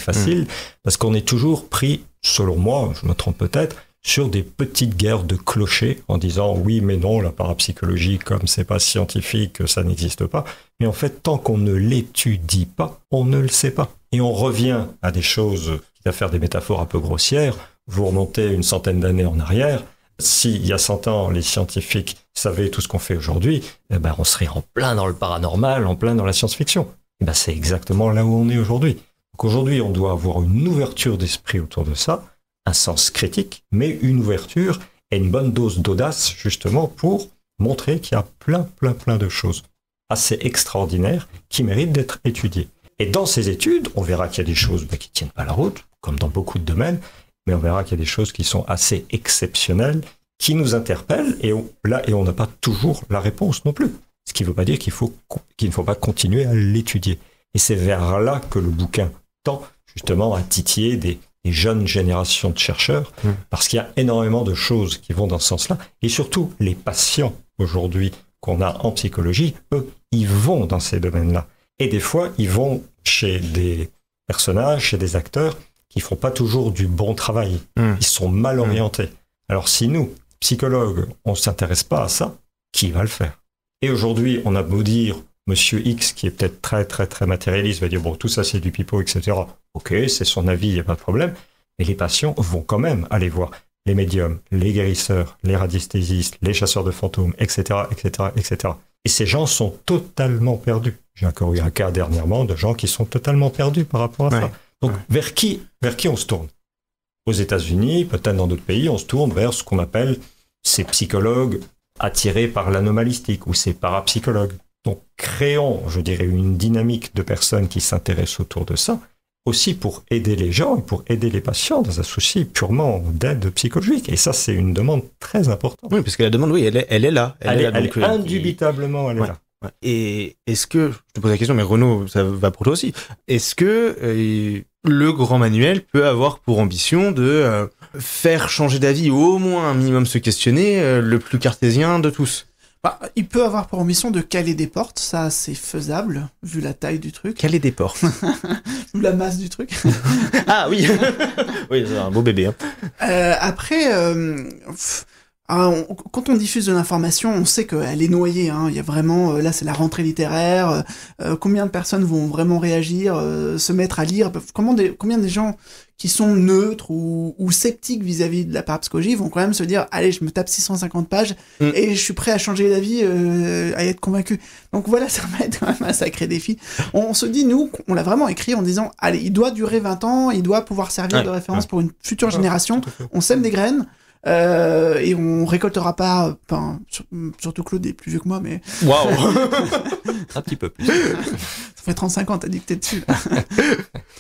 parce qu'on est toujours pris, selon moi, je me trompe peut-être, sur des petites guerres de clochers, en disant oui, mais non, la parapsychologie, comme c'est pas scientifique, ça n'existe pas. Mais en fait, tant qu'on ne l'étudie pas, on ne le sait pas. Et on revient à des choses, à faire des métaphores un peu grossières. Vous remontez une centaine d'années en arrière. S'il y a 100 ans, les scientifiques savaient tout ce qu'on fait aujourd'hui, on serait en plein dans le paranormal, en plein dans la science-fiction. C'est exactement là où on est aujourd'hui. Donc aujourd'hui, on doit avoir une ouverture d'esprit autour de ça, un sens critique, mais une ouverture et une bonne dose d'audace, justement, pour montrer qu'il y a plein de choses assez extraordinaires qui méritent d'être étudiées. Et dans ces études, on verra qu'il y a des choses qui tiennent pas la route, comme dans beaucoup de domaines, mais on verra qu'il y a des choses qui sont assez exceptionnelles, qui nous interpellent, et on n'a pas toujours la réponse non plus. Ce qui ne veut pas dire qu'il ne faut pas continuer à l'étudier. Et c'est vers là que le bouquin tend justement à titiller des jeunes générations de chercheurs, parce qu'il y a énormément de choses qui vont dans ce sens-là, et surtout les patients aujourd'hui qu'on a en psychologie, eux, ils vont dans ces domaines-là. Et des fois, ils vont chez des personnages, chez des acteurs qui font pas toujours du bon travail. Ils sont mal orientés. Alors si nous, psychologues, on s'intéresse pas à ça, qui va le faire? Et aujourd'hui, on a beau dire, Monsieur X, qui est peut-être très matérialiste, va dire, bon, tout ça c'est du pipeau, etc. Ok, c'est son avis, il n'y a pas de problème. Mais les patients vont quand même aller voir les médiums, les guérisseurs, les radiesthésistes, les chasseurs de fantômes, etc. Et ces gens sont totalement perdus. J'ai encore eu un cas dernièrement de gens qui sont totalement perdus par rapport à ça. Donc, vers qui on se tourne? Aux États-Unis, peut-être dans d'autres pays, on se tourne vers ce qu'on appelle ces psychologues attirés par l'anomalistique ou ces parapsychologues. Donc, créons, je dirais, une dynamique de personnes qui s'intéressent autour de ça, aussi pour aider les gens et pour aider les patients dans un souci purement d'aide psychologique. Et ça, c'est une demande très importante. Oui, parce que la demande, oui, elle est là. Elle est indubitablement, elle est là. Ouais. Et est-ce que, je te pose la question, mais Renaud, ça va pour toi aussi, est-ce que le grand manuel peut avoir pour ambition de faire changer d'avis, ou au moins un minimum se questionner, le plus cartésien de tous? Il peut avoir pour ambition de caler des portes, ça c'est faisable, vu la taille du truc. Caler des portes. Vu la masse du truc. Ah oui. Oui, c'est un beau bébé. Hein. Après, quand on diffuse de l'information, on sait qu'elle est noyée. Il y a vraiment, là c'est la rentrée littéraire. Combien de personnes vont vraiment réagir, se mettre à lire? Combien des gens qui sont neutres ou sceptiques vis-à-vis de la parapsychologie vont quand même se dire, allez, je me tape 650 pages et je suis prêt à changer d'avis, à y être convaincu. Donc voilà, ça va être quand même un sacré défi. On se dit, nous, on l'a vraiment écrit en disant, allez, il doit durer 20 ans, il doit pouvoir servir de référence pour une future génération. On sème des graines. Et on récoltera pas, surtout Claude est plus vieux que moi, mais... Waouh. Un petit peu plus. Ça fait 35 ans, t'as dit que t'es dessus.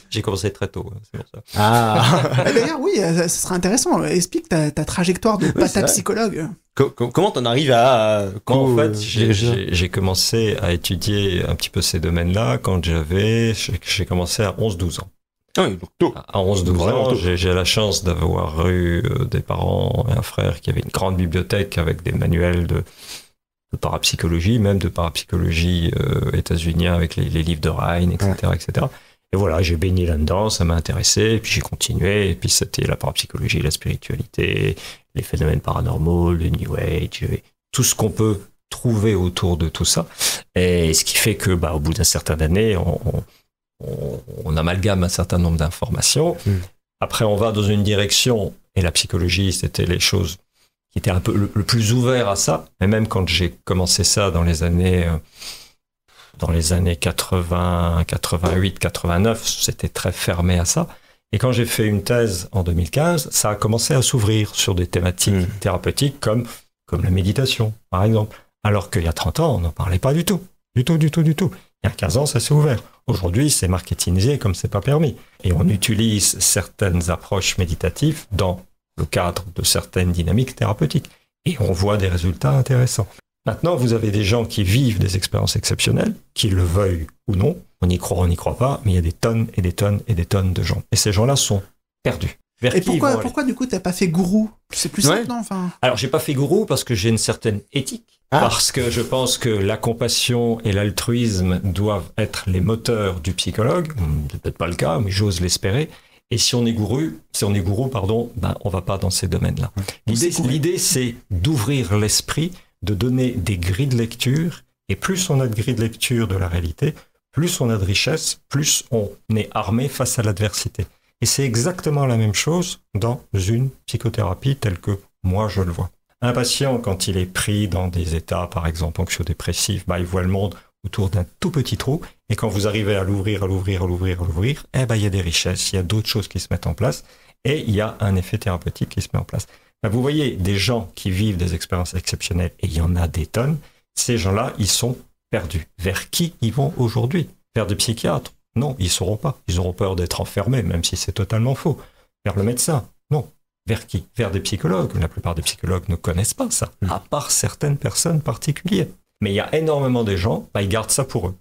J'ai commencé très tôt, c'est pour ça. Ah. D'ailleurs, oui, ça serait intéressant. Explique ta trajectoire de patapsychologue. Comment t'en arrives à... En fait, j'ai commencé à étudier un petit peu ces domaines-là quand j'ai commencé à 11-12 ans. Ah oui, donc tôt. À 11-12 ans, j'ai la chance d'avoir eu des parents et un frère qui avaient une grande bibliothèque avec des manuels de parapsychologie, même de parapsychologie états-unien avec les livres de Rhine, etc., etc. Et voilà, j'ai baigné là-dedans, ça m'a intéressé, et puis j'ai continué, et puis c'était la parapsychologie, la spiritualité, les phénomènes paranormaux, le New Age, tout ce qu'on peut trouver autour de tout ça. Et ce qui fait que, au bout d'un certain année, on amalgame un certain nombre d'informations. Après, on va dans une direction, et la psychologie, c'était les choses qui étaient un peu le plus ouvert à ça. Et même quand j'ai commencé ça dans les années 80, 88, 89, c'était très fermé à ça. Et quand j'ai fait une thèse en 2015, ça a commencé à s'ouvrir sur des thématiques thérapeutiques comme la méditation, par exemple. Alors qu'il y a 30 ans, on n'en parlait pas du tout. Du tout. Il y a 15 ans, ça s'est ouvert. Aujourd'hui, c'est marketingisé comme c'est pas permis. Et on utilise certaines approches méditatives dans le cadre de certaines dynamiques thérapeutiques. Et on voit des résultats intéressants. Maintenant, vous avez des gens qui vivent des expériences exceptionnelles, qu'ils le veuillent ou non. On y croit, on n'y croit pas, mais il y a des tonnes et des tonnes et des tonnes de gens. Et ces gens-là sont perdus. Et pourquoi du coup, t'as pas fait gourou? C'est plus simple, non? Alors, j'ai pas fait gourou parce que j'ai une certaine éthique. Parce que je pense que la compassion et l'altruisme doivent être les moteurs du psychologue. C'est peut-être pas le cas, mais j'ose l'espérer. Et si on est gourou, on va pas dans ces domaines-là. L'idée, c'est d'ouvrir l'esprit, de donner des grilles de lecture. Et plus on a de grilles de lecture de la réalité, plus on a de richesse, plus on est armé face à l'adversité. Et c'est exactement la même chose dans une psychothérapie telle que moi je le vois. Un patient, quand il est pris dans des états, par exemple, anxio-dépressifs, il voit le monde autour d'un tout petit trou, et quand vous arrivez à l'ouvrir, il y a des richesses, il y a d'autres choses qui se mettent en place, et il y a un effet thérapeutique qui se met en place. Vous voyez, des gens qui vivent des expériences exceptionnelles, et il y en a des tonnes, ces gens-là, ils sont perdus. Vers qui ils vont aujourd'hui? Vers des psychiatres? Non, ils ne sauront pas. Ils auront peur d'être enfermés, même si c'est totalement faux. Vers le médecin? Non. Vers qui? Vers des psychologues. La plupart des psychologues ne connaissent pas ça, à part certaines personnes particulières. Mais il y a énormément de gens, ils gardent ça pour eux.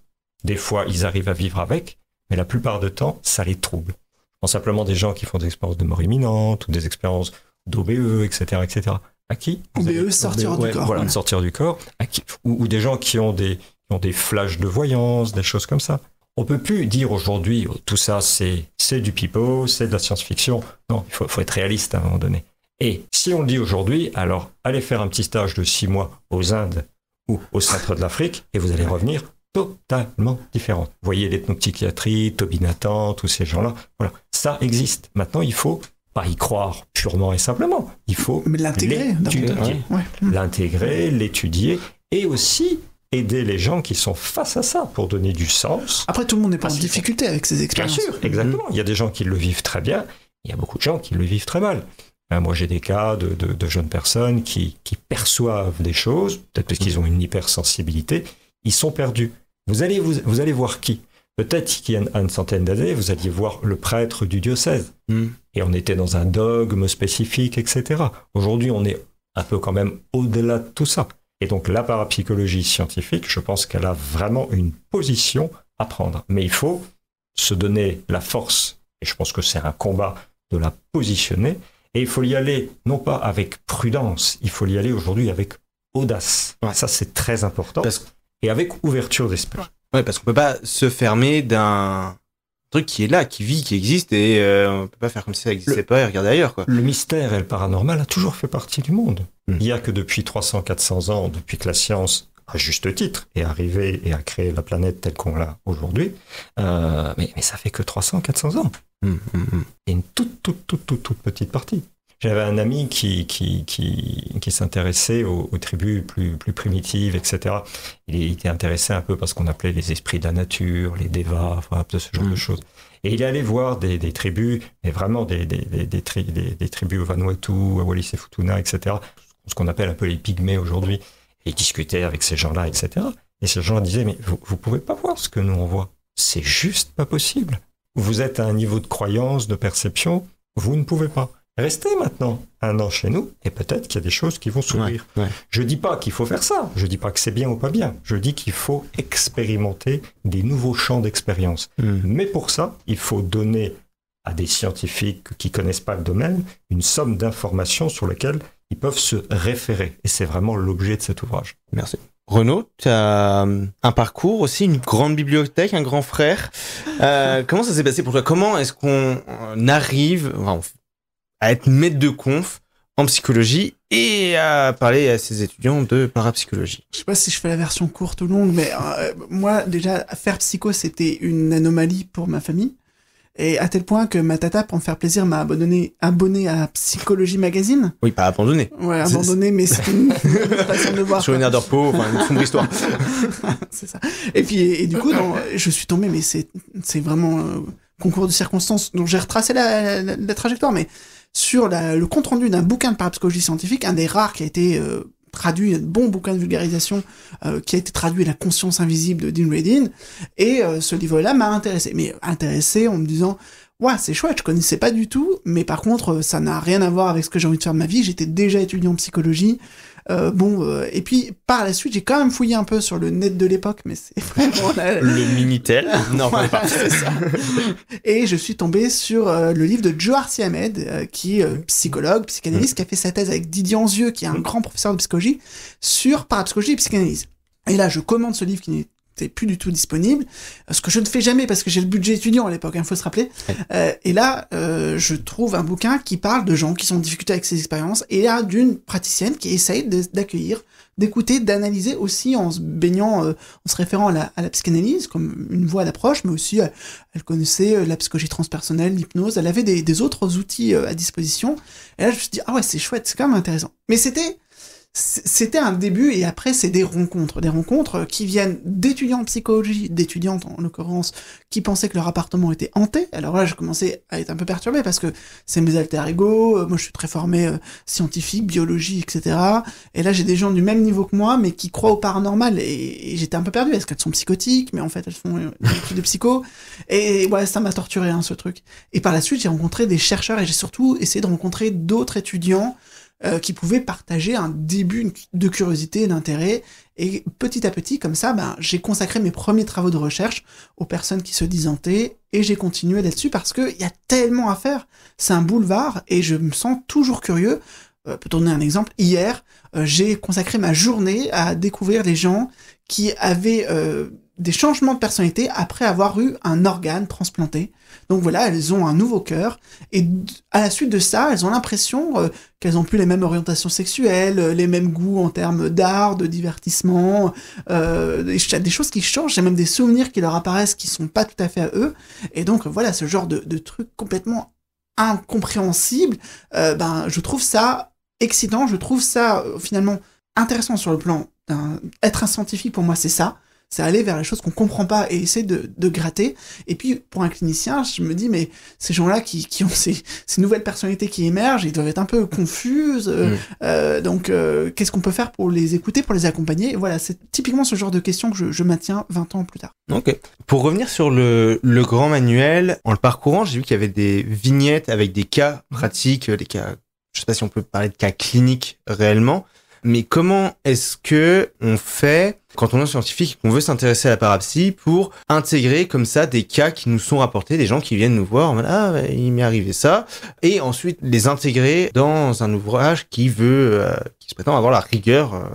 Des fois, ils arrivent à vivre avec, mais la plupart du temps, ça les trouble. Je pense simplement des gens qui font des expériences de mort imminente ou des expériences d'OBE, etc., etc. À qui? OBE, sortir du corps. Voilà, sortir du corps. À qui? Ou des gens qui ont des flashs de voyance, des choses comme ça. On peut plus dire aujourd'hui, tout ça, c'est du pipeau, c'est de la science-fiction. Non, il faut être réaliste à un moment donné. Et si on le dit aujourd'hui, alors allez faire un petit stage de 6 mois aux Indes ou au centre de l'Afrique et vous allez revenir totalement différent. Vous voyez l'ethnopsychiatrie, Toby Nathan, tous ces gens-là, voilà, ça existe. Maintenant, il faut pas y croire purement et simplement. Il faut l'intégrer, l'intégrer, l'étudier et aussi aider les gens qui sont face à ça pour donner du sens. Après, tout le monde n'est pas en difficulté avec ces expériences. Bien sûr, exactement. Il y a des gens qui le vivent très bien, il y a beaucoup de gens qui le vivent très mal. Moi, j'ai des cas de jeunes personnes qui perçoivent des choses, peut-être parce qu'ils ont une hypersensibilité, ils sont perdus. Vous allez voir qui? Peut-être qu'il y a une centaine d'années, vous alliez voir le prêtre du diocèse. Et on était dans un dogme spécifique, etc. Aujourd'hui, on est un peu quand même au-delà de tout ça. Et donc, la parapsychologie scientifique, je pense qu'elle a vraiment une position à prendre. Mais il faut se donner la force, et je pense que c'est un combat de la positionner, et il faut y aller, non pas avec prudence, il faut y aller aujourd'hui avec audace. Ouais. Ça, c'est très important. Et avec ouverture d'esprit. Ouais, parce qu'on peut pas se fermer d'un truc qui est là, qui vit, qui existe, et on peut pas faire comme si ça n'existait pas et regarder ailleurs, quoi. Le mystère et le paranormal a toujours fait partie du monde. Il n'y a que depuis 300-400 ans, depuis que la science, à juste titre, est arrivée et a créé la planète telle qu'on l'a aujourd'hui, mais ça fait que 300-400 ans. Et une toute petite partie. J'avais un ami qui s'intéressait aux tribus plus primitives, etc. Il était intéressé un peu par ce qu'on appelait les esprits de la nature, les devas, enfin, ce genre de choses. Et il est allé voir des tribus, mais vraiment des tribus au Vanuatu, à Wallis et Futuna, etc. Ce qu'on appelle un peu les pygmées aujourd'hui. Et il discutait avec ces gens-là, etc. Et ces gens disaient, mais vous pouvez pas voir ce que nous on voit. C'est juste pas possible. Vous êtes à un niveau de croyance, de perception, vous ne pouvez pas. Restez maintenant 1 an chez nous et peut-être qu'il y a des choses qui vont s'ouvrir. Ouais. Je dis pas qu'il faut faire ça, je dis pas que c'est bien ou pas bien, je dis qu'il faut expérimenter des nouveaux champs d'expérience. Mais pour ça, il faut donner à des scientifiques qui connaissent pas le domaine une somme d'informations sur lesquelles ils peuvent se référer. Et c'est vraiment l'objet de cet ouvrage. Merci. Renaud, tu as un parcours aussi, une grande bibliothèque, un grand frère. Comment ça s'est passé pour toi? Comment est-ce qu'on arrive à être maître de conf en psychologie et à parler à ses étudiants de parapsychologie? Je sais pas si je fais la version courte ou longue, mais moi, déjà, faire psycho, c'était une anomalie pour ma famille. Et à tel point que ma tata, pour me faire plaisir, m'a abonné à Psychologie Magazine. Oui, pas abandonné. Ouais, abandonné, mais c'est une façon de le voir. Sur une aire de repos, enfin, une sombre histoire. C'est ça. Et puis, et du coup, je suis tombé, mais c'est vraiment concours de circonstances dont j'ai retracé la trajectoire, mais sur le compte-rendu d'un bouquin de parapsychologie scientifique, un des rares qui a été traduit, un bon bouquin de vulgarisation qui a été traduit, La conscience invisible de Dean Radin, et ce livre-là m'a intéressé. Mais intéressé en me disant, ouais, c'est chouette, je connaissais pas du tout, mais par contre, ça n'a rien à voir avec ce que j'ai envie de faire de ma vie, j'étais déjà étudiant en psychologie. Et puis par la suite, j'ai quand même fouillé un peu sur le net de l'époque, mais c'est vraiment le Minitel. Non, voilà, pas. C'est ça. Et je suis tombé sur le livre de Joe Arsi Ahmed, qui est psychologue, psychanalyste, qui a fait sa thèse avec Didier Anzieux, qui est un grand professeur de psychologie, sur parapsychologie et psychanalyse. Et là, je commande ce livre qui n'est n'était plus du tout disponible, ce que je ne fais jamais parce que j'ai le budget étudiant à l'époque, il faut se rappeler. Et là, je trouve un bouquin qui parle de gens qui sont en difficulté avec ces expériences, et là, d'une praticienne qui essaye d'accueillir, d'écouter, d'analyser aussi en se baignant, en se référant à la psychanalyse comme une voie d'approche, mais aussi elle connaissait la psychologie transpersonnelle, l'hypnose, elle avait des autres outils à disposition. Et là, je me suis dit, ah ouais, c'est chouette, c'est quand même intéressant. Mais c'était un début, et après c'est des rencontres qui viennent d'étudiants en psychologie, d'étudiantes en l'occurrence, qui pensaient que leur appartement était hanté. Alors là, je commençais à être un peu perturbé parce que c'est mes alter ego, moi je suis très formé scientifique, biologie, etc. Et là j'ai des gens du même niveau que moi, mais qui croient au paranormal, et j'étais un peu perdu. Est-ce qu'elles sont psychotiques? Mais en fait elles font des études de psycho, et ouais, ça m'a torturé ce truc. Et par la suite j'ai rencontré des chercheurs, et j'ai surtout essayé de rencontrer d'autres étudiants qui pouvaient partager un début de curiosité et d'intérêt. Et petit à petit, comme ça, j'ai consacré mes premiers travaux de recherche aux personnes qui se disent hantées, et j'ai continué là-dessus parce qu'il y a tellement à faire. C'est un boulevard, et je me sens toujours curieux. Pour donner un exemple, hier, j'ai consacré ma journée à découvrir les gens qui avaient des changements de personnalité après avoir eu un organe transplanté. Donc voilà, elles ont un nouveau cœur, et à la suite de ça, elles ont l'impression qu'elles ont plus les mêmes orientations sexuelles, les mêmes goûts en termes d'art, de divertissement, des choses qui changent. J'ai même des souvenirs qui leur apparaissent qui sont pas tout à fait à eux. Et donc voilà, ce genre de truc complètement incompréhensible, je trouve ça excitant, je trouve ça finalement intéressant sur le plan être un scientifique. Pour moi, c'est ça. C'est aller vers les choses qu'on comprend pas et essayer de gratter. Et puis, pour un clinicien, je me dis, mais ces gens-là qui ont ces nouvelles personnalités qui émergent, ils doivent être un peu confuses. Donc, qu'est-ce qu'on peut faire pour les écouter, pour les accompagner? Et voilà, c'est typiquement ce genre de questions que je maintiens 20 ans plus tard. Ok. Pour revenir sur le grand manuel, en le parcourant, j'ai vu qu'il y avait des vignettes avec des cas pratiques, des cas, je sais pas si on peut parler de cas cliniques réellement. Mais comment est-ce que on fait quand on est scientifique et qu'on veut s'intéresser à la parapsie pour intégrer comme ça des cas qui nous sont rapportés, des gens qui viennent nous voir, il m'est arrivé ça, et ensuite les intégrer dans un ouvrage qui se prétend avoir la rigueur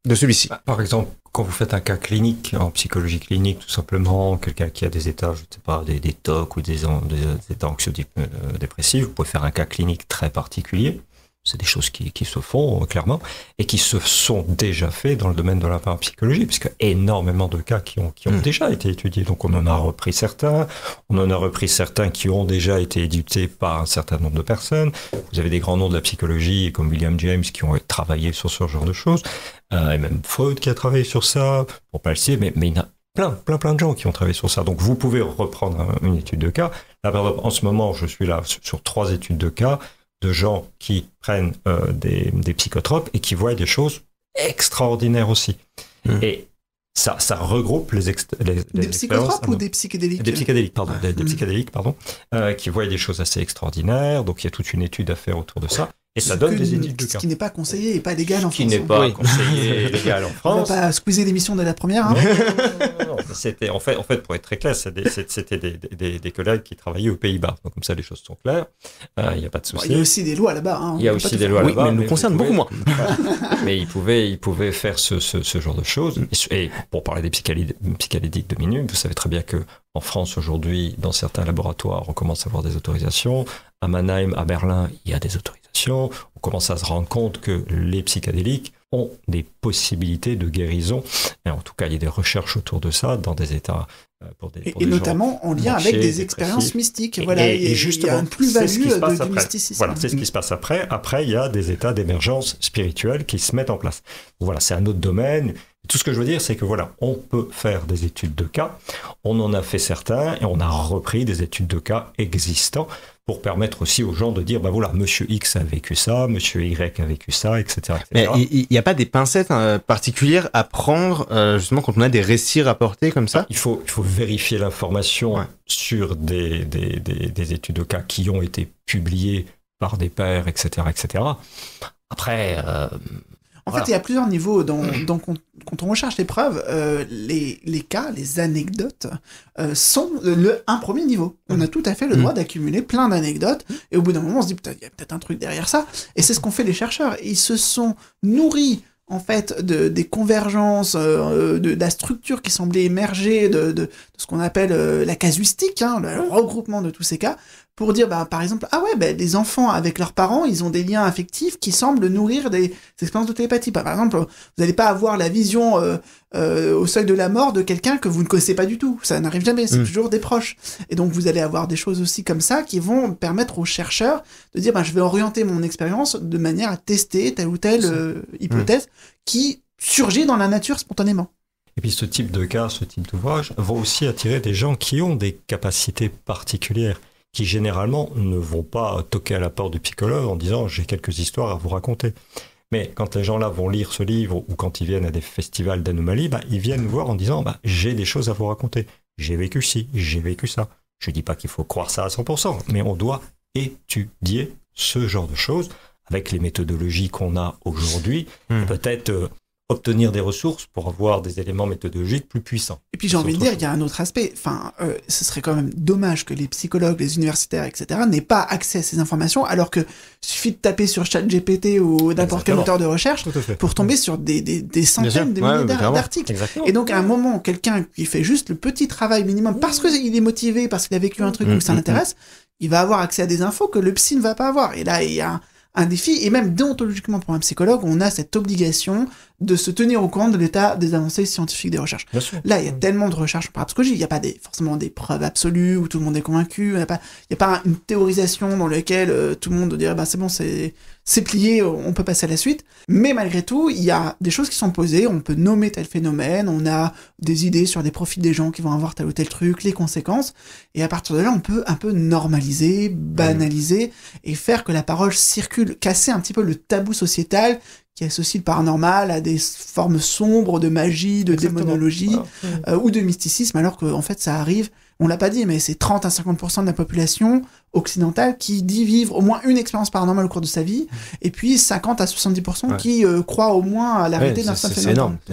de celui-ci. Par exemple, quand vous faites un cas clinique, en psychologie clinique, tout simplement, quelqu'un qui a des états, je ne sais pas, des TOC ou des états anxio-dépressifs, vous pouvez faire un cas clinique très particulier. C'est des choses qui se font clairement, et qui se sont déjà fait dans le domaine de la parapsychologie, puisque énormément de cas qui ont déjà été étudiés. Donc on en a repris certains, qui ont déjà été édités par un certain nombre de personnes. Vous avez des grands noms de la psychologie comme William James qui ont travaillé sur ce genre de choses, et même Freud qui a travaillé sur ça, pour pas le citer, mais il y en a plein de gens qui ont travaillé sur ça. Donc vous pouvez reprendre une étude de cas. Là, par exemple, en ce moment, je suis là sur 3 études de cas de gens qui prennent des psychotropes et qui voient des choses extraordinaires aussi. Et ça regroupe des psychotropes ou des psychédéliques? Des psychédéliques, pardon. Des psychédéliques, pardon. Qui voient des choses assez extraordinaires. Donc il y a toute une étude à faire autour de ça. Et ça donne des études de cas. Ce qui n'est pas conseillé et pas légal en France. Qui n'est pas conseillé et légal en France. On va pas squeezer l'émission dès la première. Hein. Non. C'était, en fait, pour être très clair, c'était des collègues qui travaillaient aux Pays-Bas. Donc comme ça, les choses sont claires. Il n'y a pas de souci. Il y a aussi des lois là-bas. Hein. Il y a aussi des lois là-bas. Mais nous concerne beaucoup moins. Mais ils pouvaient faire ce genre de choses. Et pour parler des psychédéliques de minutes, vous savez très bien que en France aujourd'hui, dans certains laboratoires, on commence à avoir des autorisations. À Mannheim, à Berlin, il y a des autorisations. On commence à se rendre compte que les psychédéliques ont des possibilités de guérison. Et en tout cas, il y a des recherches autour de ça dans des états pour des notamment en lien avec des expériences mystiques. Voilà, et justement, il y a une plus-value du mysticisme. Voilà, c'est ce qui se passe après. Après, il y a des états d'émergence spirituelle qui se mettent en place. Voilà, c'est un autre domaine. Tout ce que je veux dire, c'est que voilà, on peut faire des études de cas. On en a fait certains et on a repris des études de cas existants pour permettre aussi aux gens de dire, voilà, monsieur X a vécu ça, monsieur Y a vécu ça, etc. Mais il n'y a pas des pincettes particulières à prendre, justement, quand on a des récits rapportés comme ça? Il faut vérifier l'information sur des études de cas qui ont été publiées par des pairs, etc., etc. Après... En fait, il y a plusieurs niveaux. Quand on recherche les preuves, les cas, les anecdotes sont un premier niveau. On a tout à fait le droit d'accumuler plein d'anecdotes. Et au bout d'un moment, on se dit, il y a peut-être un truc derrière ça. Et c'est ce qu'ont fait les chercheurs. Ils se sont nourris en fait, des convergences, de la structure qui semblait émerger de ce qu'on appelle la casuistique, le regroupement de tous ces cas, pour dire, par exemple, les enfants avec leurs parents, ils ont des liens affectifs qui semblent nourrir des expériences de télépathie. Par exemple, vous n'allez pas avoir la vision au seuil de la mort de quelqu'un que vous ne connaissez pas du tout. Ça n'arrive jamais, c'est toujours des proches. Et donc, vous allez avoir des choses aussi comme ça qui vont permettre aux chercheurs de dire, je vais orienter mon expérience de manière à tester telle ou telle hypothèse qui surgit dans la nature spontanément. Et puis ce type de cas, ce type d'ouvrage vont aussi attirer des gens qui ont des capacités particulières, qui généralement ne vont pas toquer à la porte du psychologue en disant « j'ai quelques histoires à vous raconter ». Mais quand les gens-là vont lire ce livre ou quand ils viennent à des festivals d'anomalies, ils viennent nous voir en disant « j'ai des choses à vous raconter, j'ai vécu ci, j'ai vécu ça ». Je ne dis pas qu'il faut croire ça à 100%, mais on doit étudier ce genre de choses avec les méthodologies qu'on a aujourd'hui, peut-être obtenir des ressources pour avoir des éléments méthodologiques plus puissants. Et puis j'ai envie de dire, il y a un autre aspect. Ce serait quand même dommage que les psychologues, les universitaires, etc. n'aient pas accès à ces informations, alors que suffit de taper sur ChatGPT ou n'importe quel moteur de recherche pour tomber sur des centaines de milliers d'articles. Exactement. Et donc à un moment, quelqu'un qui fait juste le petit travail minimum parce qu'il est motivé, parce qu'il a vécu un truc ou que ça l'intéresse, il va avoir accès à des infos que le psy ne va pas avoir. Et là, il y a un défi, et même déontologiquement pour un psychologue, on a cette obligation de se tenir au courant de l'état des avancées scientifiques des recherches. Là, il y a tellement de recherches en parapsychologie, il n'y a pas forcément des preuves absolues où tout le monde est convaincu, il n'y a pas une théorisation dans laquelle tout le monde dirait c'est bon, c'est plié, on peut passer à la suite. Mais malgré tout, il y a des choses qui sont posées, on peut nommer tel phénomène, on a des idées sur des profils des gens qui vont avoir tel ou tel truc, les conséquences, et à partir de là, on peut un peu normaliser, banaliser, et faire que la parole circule, casser un petit peu le tabou sociétal qui associe le paranormal à des formes sombres de magie, de démonologie, ou de mysticisme, alors qu'en fait, ça arrive, on l'a pas dit, mais c'est 30 à 50% de la population occidentale qui dit vivre au moins une expérience paranormale au cours de sa vie, et puis 50 à 70% qui croient au moins à la réalité d'un certain phénomène. C'est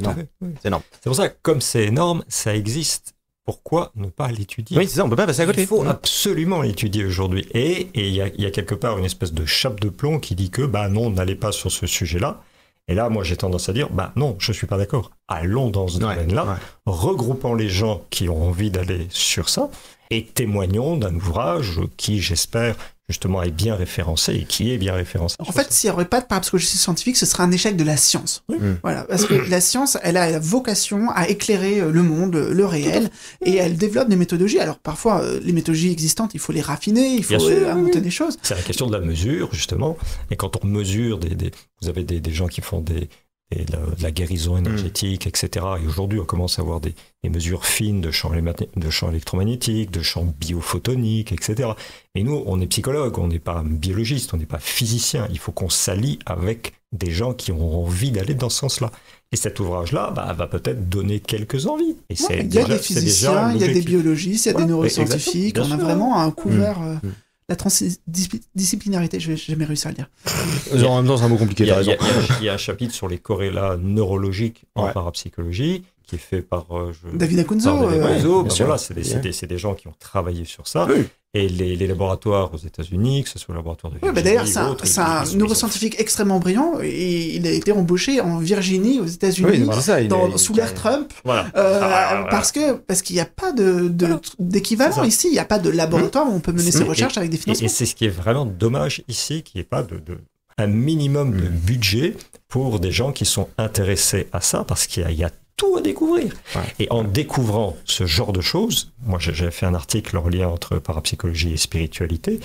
énorme. C'est pour ça que, comme c'est énorme, ça existe. Pourquoi ne pas l'étudier ? Oui, c'est ça, on peut pas passer à côté. Il faut absolument l'étudier aujourd'hui. Et il y a quelque part une espèce de chape de plomb qui dit que, non, n'allez pas sur ce sujet-là. Et là, moi, j'ai tendance à dire, non, je suis pas d'accord. Allons dans ce domaine-là, regroupons les gens qui ont envie d'aller sur ça et témoignons d'un ouvrage qui, j'espère, justement, est bien référencé et qui est bien référencé. En fait, s'il n'y aurait pas de parapsychologie scientifique, ce serait un échec de la science. Voilà, parce que la science, elle a la vocation à éclairer le monde, le réel, et elle développe des méthodologies. Alors parfois, les méthodologies existantes, il faut les raffiner, il faut inventer des choses. C'est la question de la mesure, justement. Et quand on mesure vous avez des gens qui font de la guérison énergétique, etc. Et aujourd'hui, on commence à avoir des mesures fines de champs électromagnétiques, de champs biophotoniques, etc. Et nous, on est psychologue, on n'est pas biologiste, on n'est pas physicien. Il faut qu'on s'allie avec des gens qui ont envie d'aller dans ce sens-là. Et cet ouvrage-là va peut-être donner quelques envies. Et il y a des physiciens, il y a des biologistes, il y a des neuroscientifiques. On a vraiment un couvert... La transdisciplinarité, je vais jamais réussir à le dire. En même temps, c'est un mot compliqué. Il y a un chapitre sur les corrélats neurologiques en parapsychologie qui est fait par David Acunzo. C'est des gens qui ont travaillé sur ça. Oui. Et les laboratoires aux États-Unis, que ce soit le laboratoire de Virginie. D'ailleurs, c'est un neuroscientifique extrêmement brillant. Et il a été embauché en Virginie, aux États-Unis, sous l'ère Trump. Voilà. Parce qu'il n'y a pas d'équivalent ici. Il n'y a pas de laboratoire où on peut mener ses recherches avec des financements. Et c'est ce qui est vraiment dommage ici, qu'il n'y ait pas un minimum de budget pour des gens qui sont intéressés à ça, parce qu'il y a tout à découvrir. Et en découvrant ce genre de choses, moi j'ai fait un article en lien entre parapsychologie et spiritualité.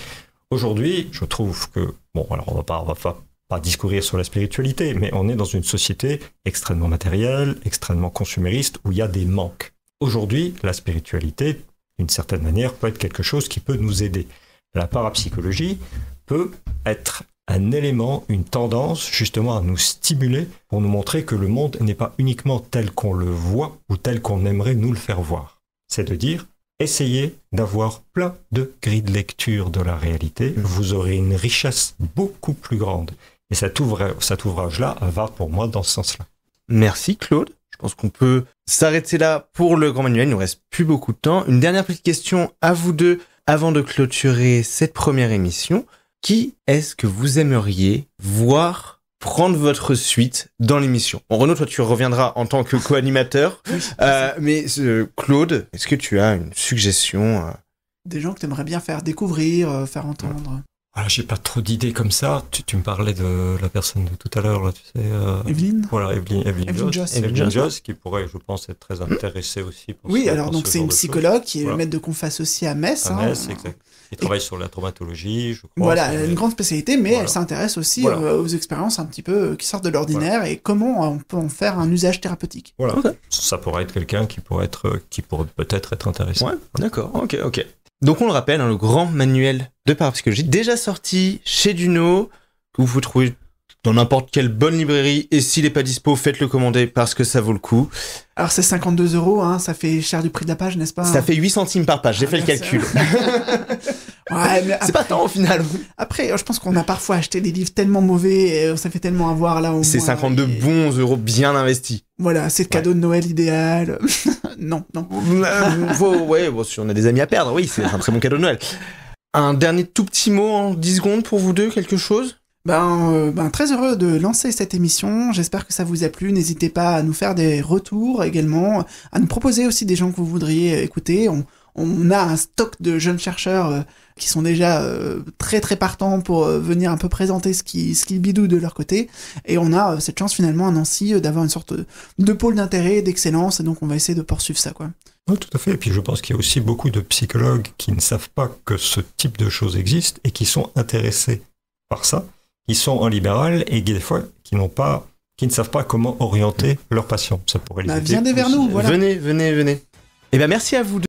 Aujourd'hui, je trouve que, alors on va pas discourir sur la spiritualité, mais on est dans une société extrêmement matérielle, extrêmement consumériste, où il y a des manques. Aujourd'hui, la spiritualité, d'une certaine manière, peut être quelque chose qui peut nous aider. La parapsychologie peut être un élément, une tendance justement à nous stimuler pour nous montrer que le monde n'est pas uniquement tel qu'on le voit ou tel qu'on aimerait nous le faire voir. C'est de dire, essayez d'avoir plein de grilles de lecture de la réalité, vous aurez une richesse beaucoup plus grande. Et cet ouvrage-là va pour moi dans ce sens-là. Merci Claude. Je pense qu'on peut s'arrêter là pour le grand manuel, il ne nous reste plus beaucoup de temps. Une dernière petite question à vous deux avant de clôturer cette première émission. Qui est-ce que vous aimeriez voir prendre votre suite dans l'émission. Bon, Renaud, toi, tu reviendras en tant que co-animateur. Mais Claude, est-ce que tu as une suggestion Des gens que tu aimerais bien faire découvrir, faire entendre. Voilà, j'ai pas trop d'idées comme ça. Tu me parlais de la personne de tout à l'heure, là, tu sais. Evelyne. Voilà, Evelyne Joss. Evelyne Joss, qui pourrait, je pense, être très intéressée aussi. Oui, alors donc c'est une psychologue qui est maître de confesse aussi à Metz. À Metz, exact. Il travaille sur la traumatologie, je crois. Voilà, elle a une grande spécialité, mais elle s'intéresse aussi aux expériences un petit peu qui sortent de l'ordinaire et comment on peut en faire un usage thérapeutique. Voilà. Ça pourrait être quelqu'un qui pourrait peut-être être intéressant. Ouais, d'accord, ok. Donc on le rappelle, le grand manuel de parapsychologie, déjà sorti chez Duno, que vous pouvez trouver dans n'importe quelle bonne librairie, et s'il n'est pas dispo, faites-le commander parce que ça vaut le coup. Alors c'est 52 €, ça fait cher du prix de la page, n'est-ce pas? Ça fait 8 centimes par page, j'ai fait le calcul. Ouais, mais c'est pas tant au final. Après, je pense qu'on a parfois acheté des livres tellement mauvais et on s'est fait tellement avoir là au C'est moins, 52 bons € bien investis. Voilà, c'est le cadeau de Noël idéal. Non. Si on a des amis à perdre, oui, c'est un très bon cadeau de Noël. Un dernier tout petit mot en 10 secondes pour vous deux, quelque chose ? Très heureux de lancer cette émission. J'espère que ça vous a plu. N'hésitez pas à nous faire des retours également, à nous proposer aussi des gens que vous voudriez écouter. On a un stock de jeunes chercheurs qui sont déjà très très partants pour venir un peu présenter ce qu'ils bidouillent de leur côté. Et on a cette chance finalement à Nancy d'avoir une sorte de pôle d'intérêt, d'excellence. Et donc on va essayer de poursuivre ça, quoi. Oui, tout à fait. Et puis je pense qu'il y a aussi beaucoup de psychologues qui ne savent pas que ce type de choses existe et qui sont intéressés par ça, qui sont en libéral et des fois qui ne savent pas comment orienter leurs patients. Ça pourrait les aider. Viens vers nous, voilà. Venez. Eh bien, merci à vous deux.